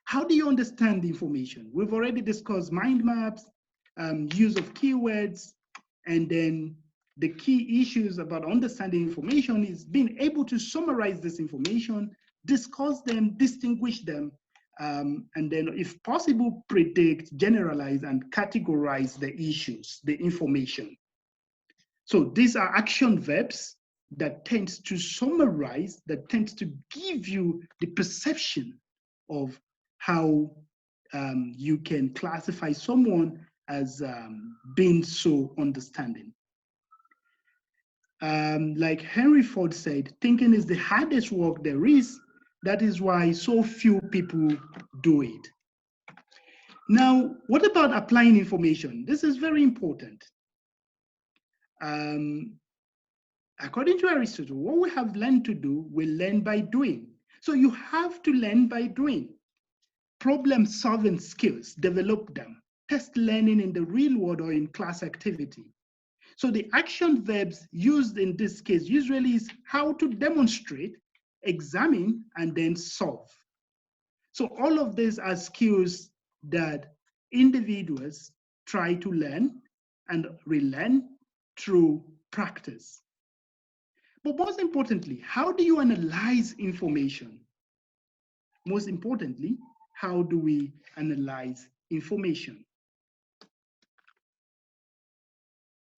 How do you understand the information? We've already discussed mind maps, use of keywords, and then the key issues about understanding information is being able to summarize this information, discuss them, distinguish them, and then if possible, predict, generalize, and categorize the issues, the information. So these are action verbs that tend to summarize, that tend to give you the perception of how you can classify someone as being so understanding. Like Henry Ford said, thinking is the hardest work there is. That is why so few people do it. Now, what about applying information? This is very important. According to Aristotle, what we have learned to do, we learn by doing. So you have to learn by doing. Problem-solving skills, develop them. Test learning in the real world or in class activity. So the action verbs used in this case usually is how to demonstrate, examine, and then solve. So all of these are skills that individuals try to learn and relearn through practice. But most importantly, how do you analyze information? Most importantly, how do we analyze information?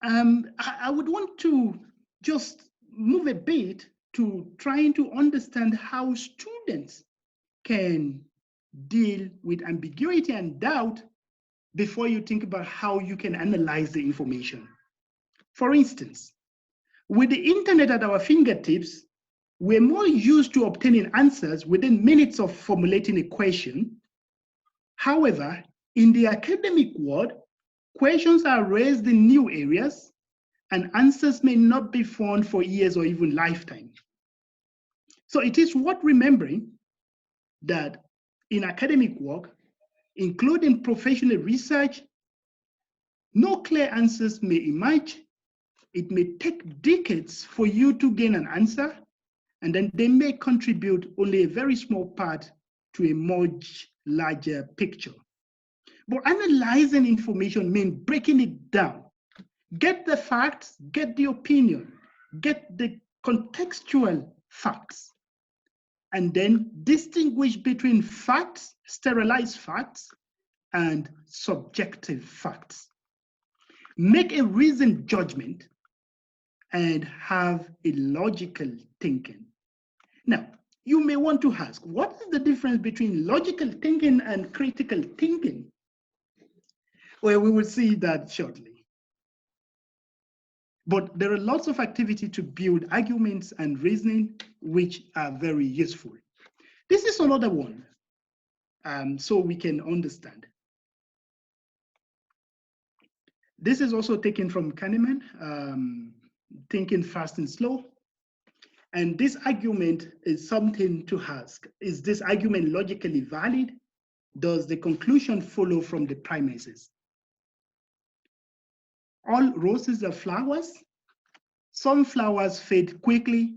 I would want to just move a bit to trying to understand how students can deal with ambiguity and doubt before you think about how you can analyze the information. For instance, with the internet at our fingertips, we're more used to obtaining answers within minutes of formulating a question. However, in the academic world, questions are raised in new areas and answers may not be found for years or even lifetime. So it is worth remembering that in academic work, including professional research, no clear answers may emerge. It may take decades for you to gain an answer, and then they may contribute only a very small part to a much larger picture. But analyzing information means breaking it down. Get the facts, get the opinion, get the contextual facts, and then distinguish between facts, sterilized facts, and subjective facts. Make a reasoned judgment and have a logical thinking. Now, you may want to ask, what is the difference between logical thinking and critical thinking? Well, we will see that shortly. But there are lots of activity to build arguments and reasoning, which are very useful. This is another one, so we can understand. This is also taken from Kahneman, Thinking Fast and Slow. And this argument is something to ask. Is this argument logically valid? Does the conclusion follow from the premises? All roses are flowers. Some flowers fade quickly.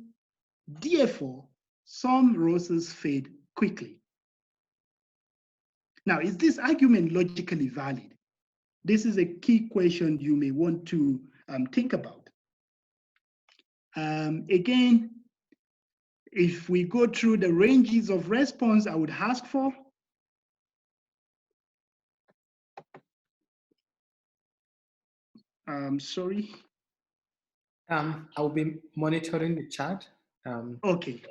Therefore, some roses fade quickly. Now, is this argument logically valid? This is a key question you may want to think about. Again, if we go through the ranges of response I would ask for, sorry.
I'll be monitoring the chat.
Okay,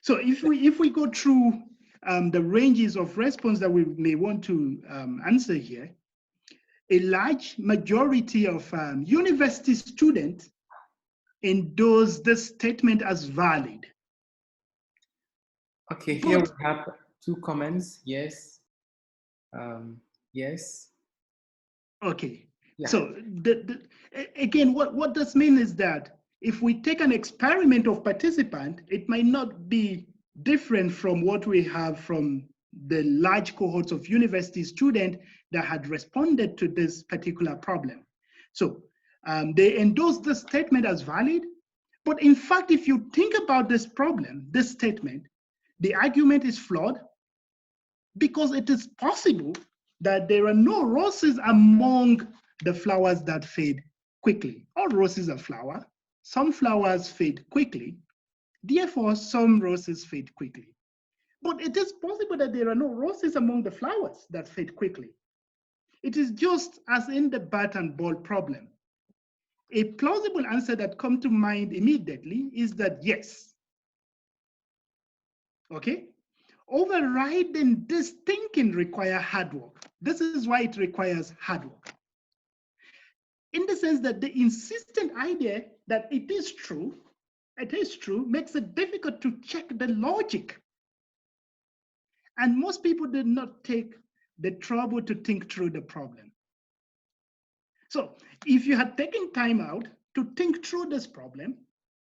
so if we go through the ranges of response that we may want to answer here, a large majority of university students endorse this statement as valid.
Okay, here we have 2 comments. Yes. Yes.
Okay.
Yeah.
So again, what this means is that if we take an experiment of participant, it might not be different from what we have from the large cohorts of university students that had responded to this particular problem. So they endorsed the statement as valid. But in fact, if you think about this problem, this statement, the argument is flawed because it is possible that there are no roses among the flowers that fade quickly. All roses are flowers. Some flowers fade quickly. Therefore, some roses fade quickly. But it is possible that there are no roses among the flowers that fade quickly. It is just as in the bat and ball problem. A plausible answer that comes to mind immediately is that yes. Okay? Overriding this thinking requires hard work. This is why it requires hard work. In the sense that the insistent idea that it is true, makes it difficult to check the logic. And most people did not take the trouble to think through the problem. So if you had taken time out to think through this problem,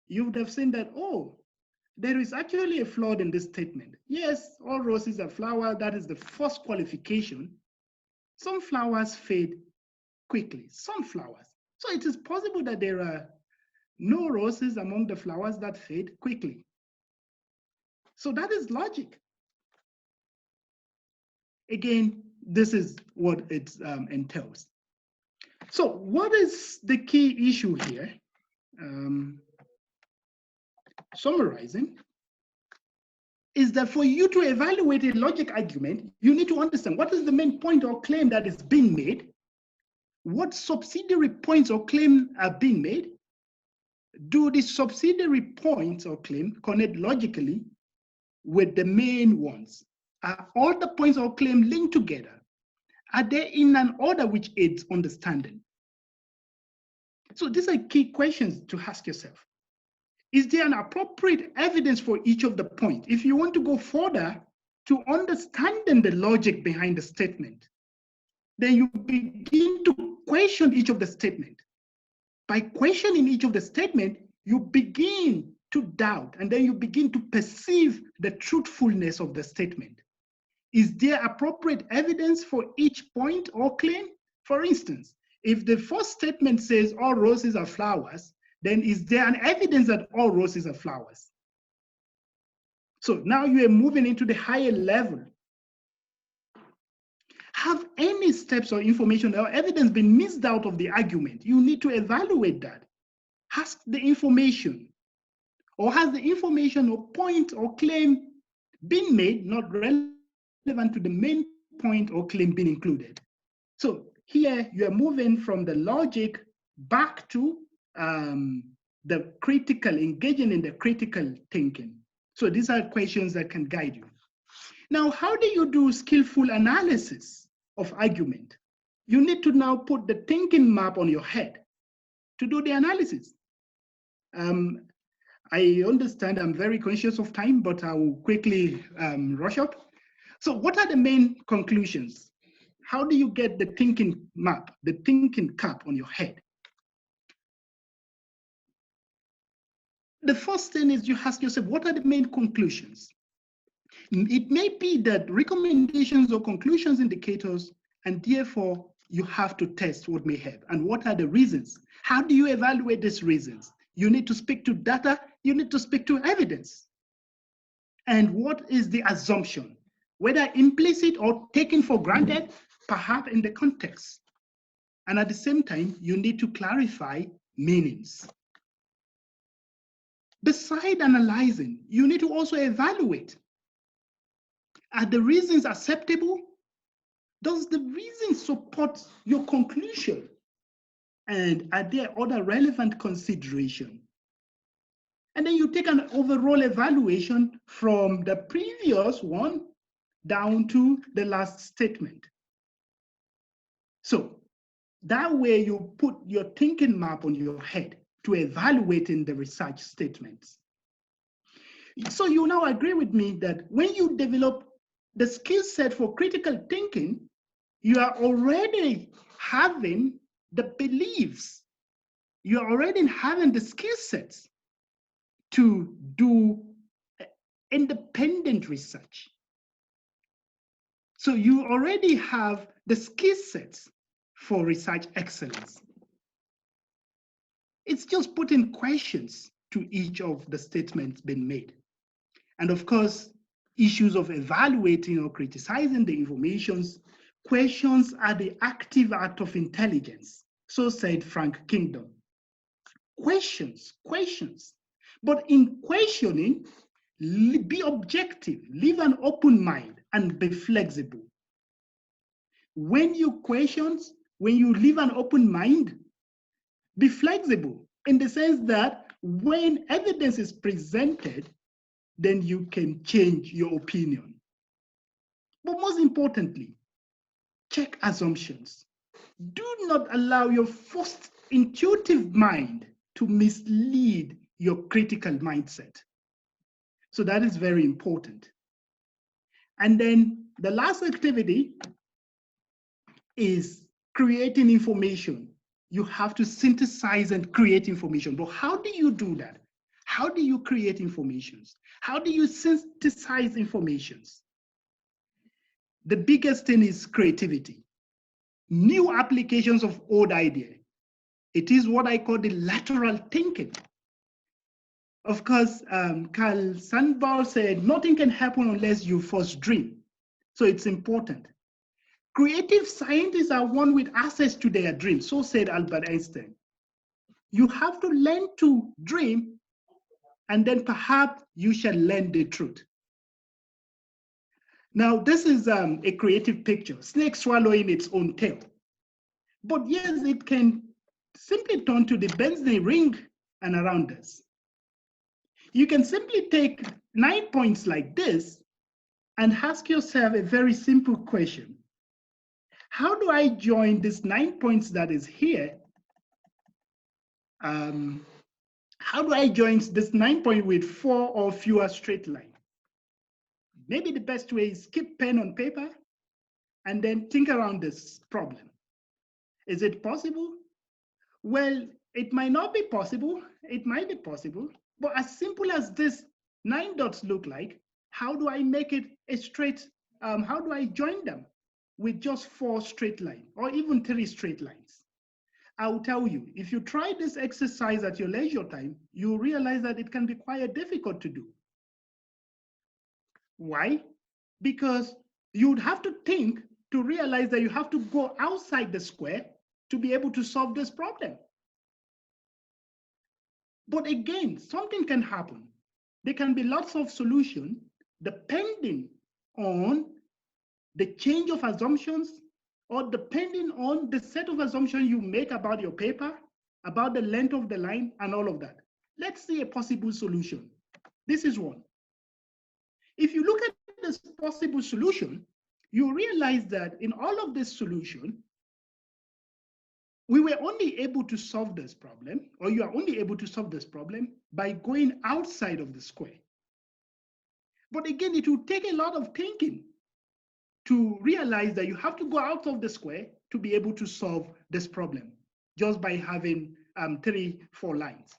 you would have seen that, oh, there is actually a flaw in this statement. Yes, all roses are flowers. That is the first qualification. Some flowers fade quickly, some flowers. So it is possible that there are no roses among the flowers that fade quickly. So that is logic. Again, this is what it entails. So what is the key issue here? Summarizing, is that for you to evaluate a logic argument, you need to understand what is the main point or claim that is being made, what subsidiary points or claim are being made, do the subsidiary points or claim connect logically with the main ones? Are all the points or claim linked together? Are they in an order which aids understanding? So these are key questions to ask yourself. Is there an appropriate evidence for each of the points? If you want to go further to understanding the logic behind the statement, then you begin to question each of the statement. By questioning each of the statement, you begin to doubt, and then you begin to perceive the truthfulness of the statement. Is there appropriate evidence for each point or claim? For instance, if the first statement says all roses are flowers, then is there an evidence that all roses are flowers? So now you are moving into the higher level. Have any steps or information or evidence been missed out of the argument? You need to evaluate that. Has the information, or has the information or point or claim been made not relevant to the main point or claim being included? So here you are moving from the logic back to the critical, engaging in the critical thinking. So these are questions that can guide you. Now, how do you do skillful analysis of argument? You need to now put the thinking map on your head to do the analysis. I understand I'm very conscious of time, but I will quickly rush up. So what are the main conclusions? How do you get the thinking map, the thinking cap on your head? The first thing is you ask yourself, what are the main conclusions? It may be that recommendations or conclusions indicators, and therefore you have to test what may have. And what are the reasons? How do you evaluate these reasons? You need to speak to data, you need to speak to evidence. And what is the assumption? Whether implicit or taken for granted, perhaps in the context. And at the same time, you need to clarify meanings. Beside analyzing, you need to also evaluate. Are the reasons acceptable? Does the reason support your conclusion? And are there other relevant considerations? And then you take an overall evaluation from the previous one down to the last statement. So that way you put your thinking map on your head to evaluating the research statements. So you now agree with me that when you develop the skill set for critical thinking, you are already having the beliefs, you are already having the skill sets to do independent research. So you already have the skill sets for research excellence. It's just putting questions to each of the statements being made. And of course, issues of evaluating or criticizing the informations, questions are the active act of intelligence. So said Frank Kingdon. Questions. But in questioning, be objective, leave an open mind, and be flexible. When you question, when you leave an open mind, be flexible in the sense that when evidence is presented, then you can change your opinion. But most importantly, check assumptions. Do not allow your first intuitive mind to mislead your critical mindset. So that is very important. And then the last activity is creating information. You have to synthesize and create information. But how do you do that? How do you create informations? How do you synthesize informations? The biggest thing is creativity. New applications of old idea. It is what I call the lateral thinking. Of course, Carl Sandburg said, nothing can happen unless you first dream. So it's important. Creative scientists are one with access to their dreams. So said Albert Einstein. You have to learn to dream, and then perhaps you shall learn the truth. Now, this is a creative picture, snake swallowing its own tail. But yes, it can simply turn to the Benzene ring and around us. You can simply take 9 points like this and ask yourself a very simple question. How do I join this 9 points that is here? How do I join this 9 point with 4 or fewer straight lines? Maybe the best way is keep pen on paper and then think around this problem. Is it possible? Well, it might not be possible. It might be possible. But as simple as this 9 dots look like, how do I make it a straight, how do I join them with just 4 straight lines or even 3 straight lines? I will tell you, if you try this exercise at your leisure time, you'll realize that it can be quite difficult to do. Why? Because you would have to think to realize that you have to go outside the square to be able to solve this problem. But again, something can happen. There can be lots of solutions depending on the change of assumptions or depending on the set of assumptions you make about your paper, about the length of the line and all of that. Let's see a possible solution. This is one. If you look at this possible solution, you realize that in all of this solution, we were only able to solve this problem, or you are only able to solve this problem by going outside of the square. But again, it will take a lot of thinking to realize that you have to go out of the square to be able to solve this problem just by having 3-4 lines.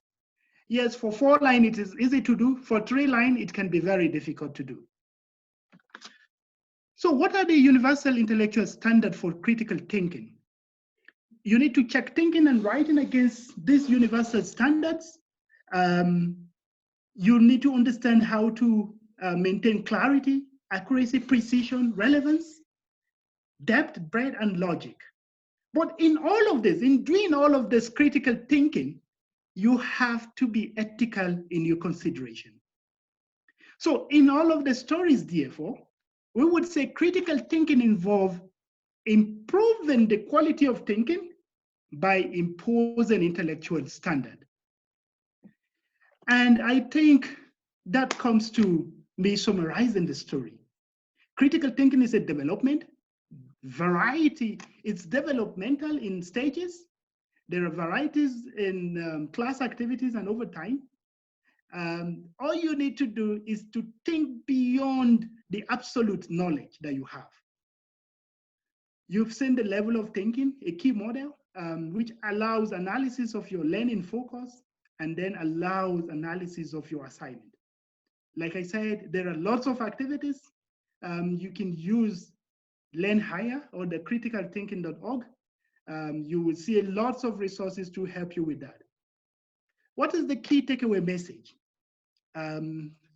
Yes, for 4 lines, it is easy to do. For 3 lines, it can be very difficult to do. So what are the universal intellectual standards for critical thinking? You need to check thinking and writing against these universal standards. You need to understand how to maintain clarity, accuracy, precision, relevance, depth, breadth, and logic. But in all of this, in doing all of this critical thinking, you have to be ethical in your consideration. So in all of the stories, therefore, we would say critical thinking involves improving the quality of thinking by imposing intellectual standard. And I think that comes to me summarizing the story. Critical thinking is a development. Variety, it's developmental in stages. There are varieties in class activities and over time. All you need to do is to think beyond the absolute knowledge that you have. You've seen the level of thinking, a key model, which allows analysis of your learning focus and then allows analysis of your assignment. Like I said, there are lots of activities. You can use Learn Higher or the criticalthinking.org. You will see lots of resources to help you with that. What is the key takeaway message?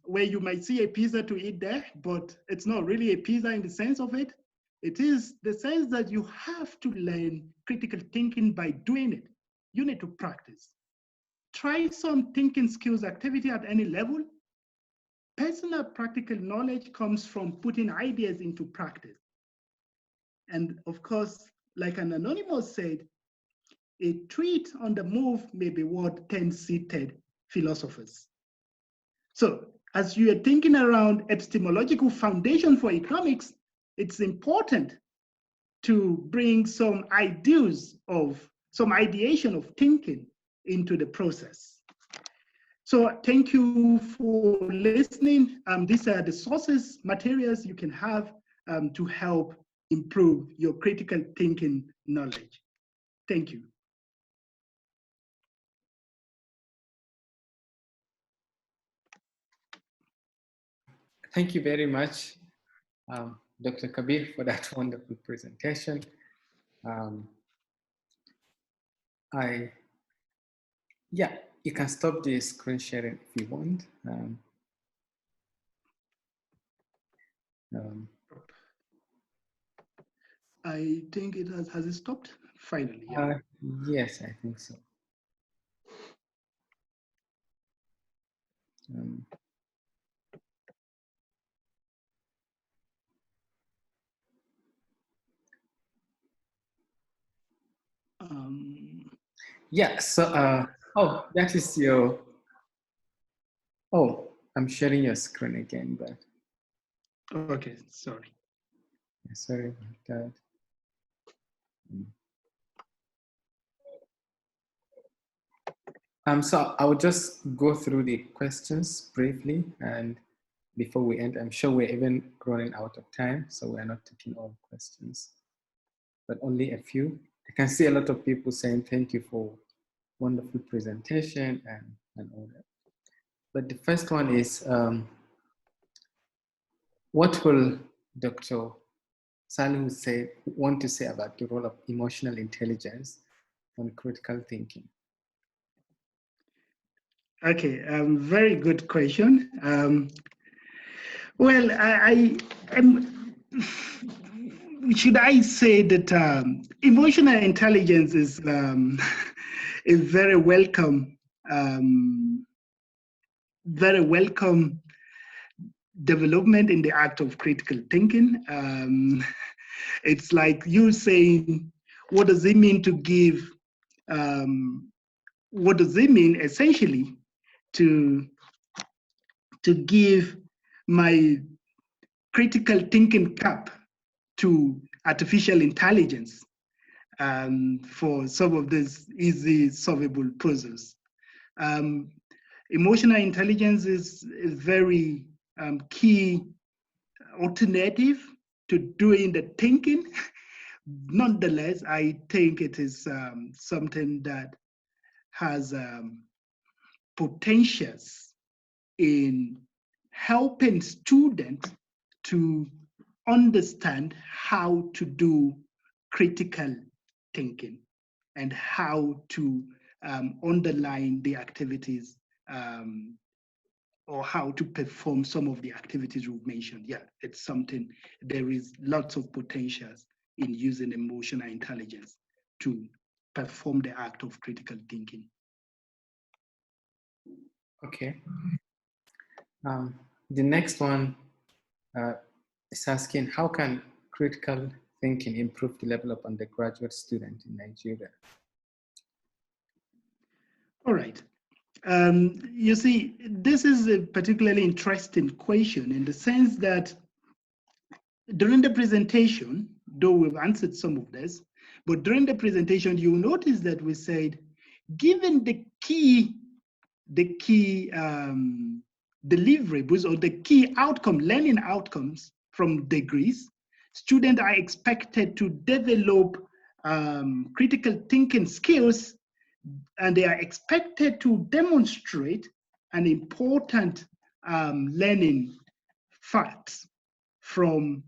Where you might see a pizza to eat there, but it's not really a pizza in the sense of it. It is the sense that you have to learn critical thinking by doing it. You need to practice. Try some thinking skills activity at any level. Personal practical knowledge comes from putting ideas into practice. And of course, like an anonymous said, a tweet on the move may be worth 10 seated philosophers. So as you are thinking around epistemological foundation for economics, it's important to bring some ideas of, some ideation of thinking into the process. So thank you for listening. These are the sources, materials you can have to help improve your critical thinking knowledge. Thank you.
Thank you very much, Dr. Kabir, for that wonderful presentation. Yeah, you can stop the screen sharing if you want.
I think it has it stopped? Finally, yeah.
Yes, I think so. Yeah, so, oh, that is your, oh, I'm sharing your screen again, but.
Okay, sorry.
Sorry about that. So I will just go through the questions briefly, and before we end, I'm sure we're even running out of time, so we're not taking all questions, but only a few. I can see a lot of people saying thank you for wonderful presentation and all that. But the first one is, what will Dr. Salihu want to say about the role of emotional intelligence on critical thinking?
Okay, very good question. Well, I am. Should I say that emotional intelligence is is very welcome development in the act of critical thinking. It's like you saying, what does it mean to give? What does it mean essentially to give my critical thinking cap to artificial intelligence for some of these easy solvable puzzles? Emotional intelligence is very key alternative to doing the thinking. Nonetheless, I think it is something that has potentials in helping students to understand how to do critical thinking and how to underline the activities or how to perform some of the activities we've mentioned. Yeah, it's something, there is lots of potentials in using emotional intelligence to perform the act of critical thinking.
Okay. The next one is asking, how can critical thinking improve the level of undergraduate student in Nigeria?
All right. You see, this is a particularly interesting question in the sense that during the presentation, though we've answered some of this, but during the presentation, you'll notice that we said, given the key deliverables or the key learning outcomes from degrees, students are expected to develop critical thinking skills, and they are expected to demonstrate an important learning facts from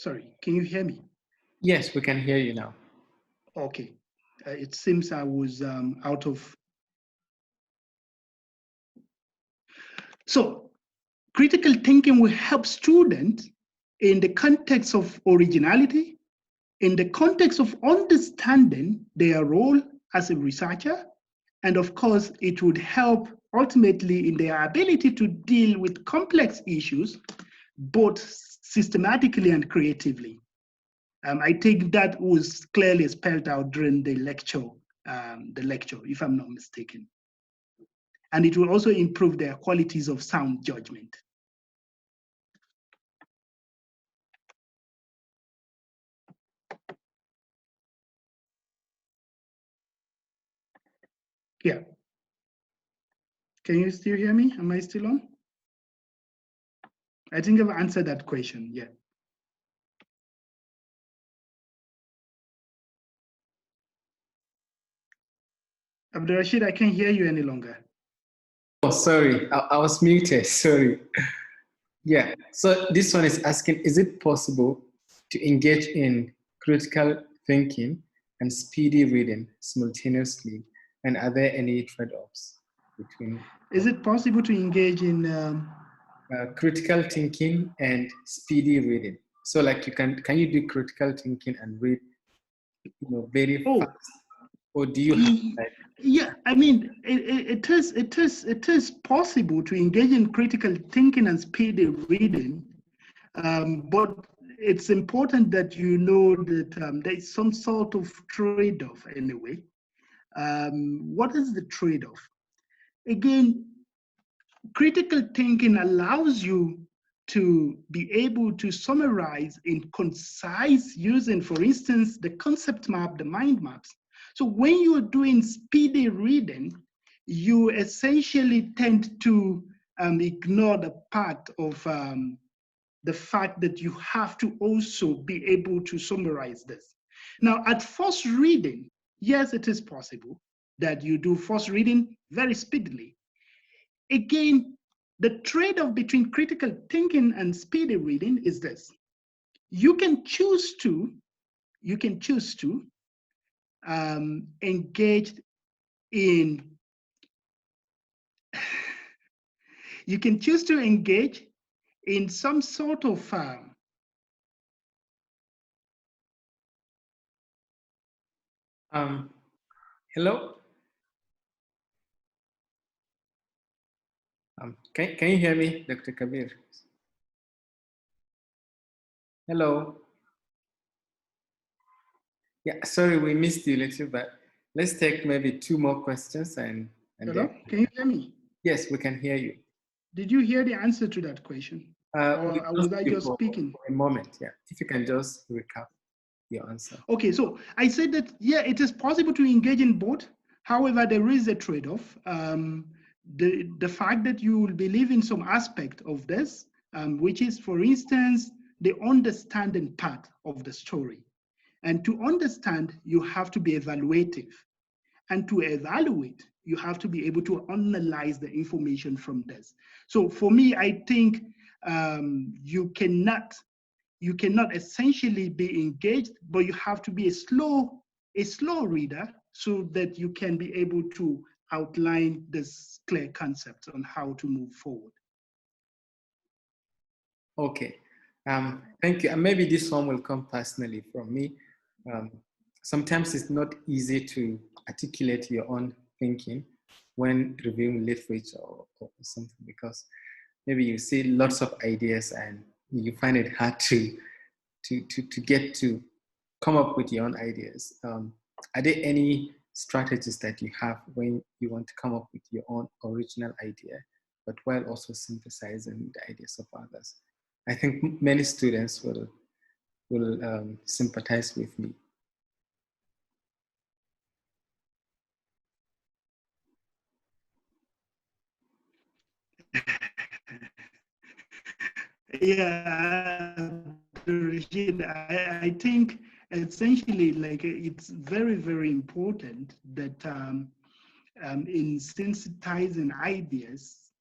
Sorry, can you hear me?
Yes, we can hear you now.
Okay. It seems I was out of. So critical thinking will help students in the context of originality, in the context of understanding their role as a researcher, and of course, it would help ultimately in their ability to deal with complex issues, both systematically and creatively. I think that was clearly spelled out during the lecture, if I'm not mistaken. And it will also improve their qualities of sound judgment. Yeah. Can you still hear me? Am I still on? I think I've answered that question, yeah. Abdulrasheed, I can't hear you any longer.
Oh, sorry, I was muted, sorry. Yeah, so this one is asking, is it possible to engage in critical thinking and speedy reading simultaneously? And are there any trade-offs between?
Is it possible to engage in
critical thinking and speedy reading? So like can you do critical thinking and read, very fast? Or do you have like?
Yeah, I mean, it is possible to engage in critical thinking and speedy reading, but it's important that you know that there is some sort of trade-off anyway. What is the trade-off? Again, critical thinking allows you to be able to summarize in concise using, for instance, the concept map, the mind maps. So when you're doing speedy reading, you essentially tend to ignore the part of the fact that you have to also be able to summarize this. Now, at first reading, yes, it is possible that you do first reading very speedily. Again, the trade-off between critical thinking and speedy reading is this. You can choose to engage in you can choose to engage in some sort of
Hello? Can you hear me, Dr. Kabir? Hello? Yeah, sorry, we missed you a little, but let's take maybe two more questions and
hello?
then.
Can you hear me?
Yes, we can hear you.
Did you hear the answer to that question? Or
We
was I just
for
speaking?
a moment, yeah. If you can just recap your answer.
Okay, so I said that, yeah, it is possible to engage in both. However, there is a trade-off. The fact that you will believe in some aspect of this, which is, for instance, the understanding part of the story. And to understand, you have to be evaluative. And to evaluate, you have to be able to analyze the information from this. So for me, I think you cannot essentially be engaged, but you have to be a slow reader so that you can be able to outline this clear concept on how to move forward.
Okay, thank you. And maybe this one will come personally from me. Sometimes it's not easy to articulate your own thinking when reviewing literature or something, because maybe you see lots of ideas and you find it hard to get to come up with your own ideas. Are there any strategies that you have when you want to come up with your own original idea, but while also synthesizing the ideas of others? I think many students will sympathize with me.
Yeah, I think essentially, like, it's very, very important that in sensitizing ideas,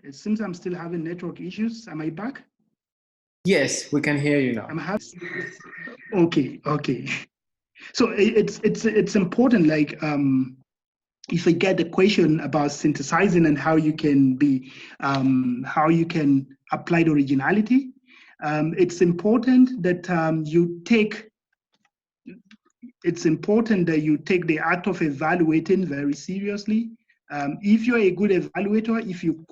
It seems I'm still having network issues. Am I back?
Yes, we can hear you now.
I'm having. Okay, okay. So it's important. Like if I get the question about synthesizing and how you can how you can apply the originality, it's important that you take. It's important that you take the act of evaluating very seriously. If you're a good evaluator, if you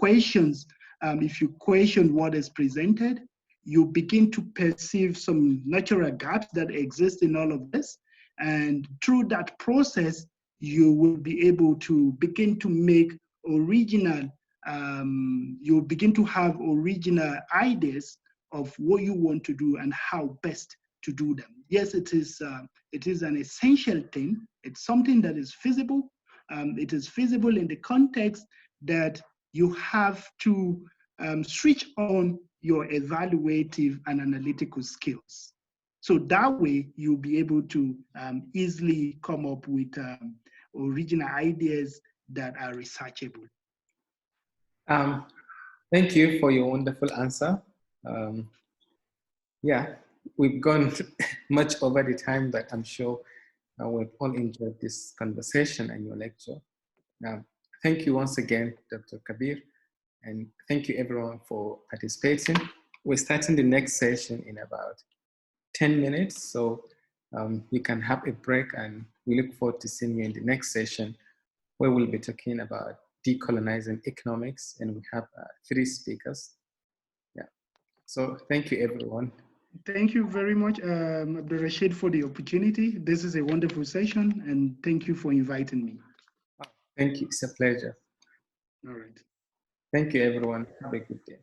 question what is presented, you begin to perceive some natural gaps that exist in all of this. And through that process, you will be able to begin to make original, you'll begin to have original ideas of what you want to do and how best to do them. Yes, it is an essential thing. It's something that is feasible. It is feasible in the context that you have to switch on your evaluative and analytical skills. So that way you'll be able to easily come up with original ideas that are researchable.
Thank you for your wonderful answer. Yeah, we've gone much over the time, but I'm sure we've all enjoyed this conversation and your lecture. Thank you once again, Dr. Kabir, and thank you everyone for participating. We're starting the next session in about 10 minutes, so you can have a break, and we look forward to seeing you in the next session, where we'll be talking about decolonizing economics, and we have 3 speakers. Yeah, so thank you everyone.
Thank you very much, Abdulrasheed, for the opportunity. This is a wonderful session, and thank you for inviting me.
Thank you, it's a pleasure.
All right.
Thank you everyone, have a good day.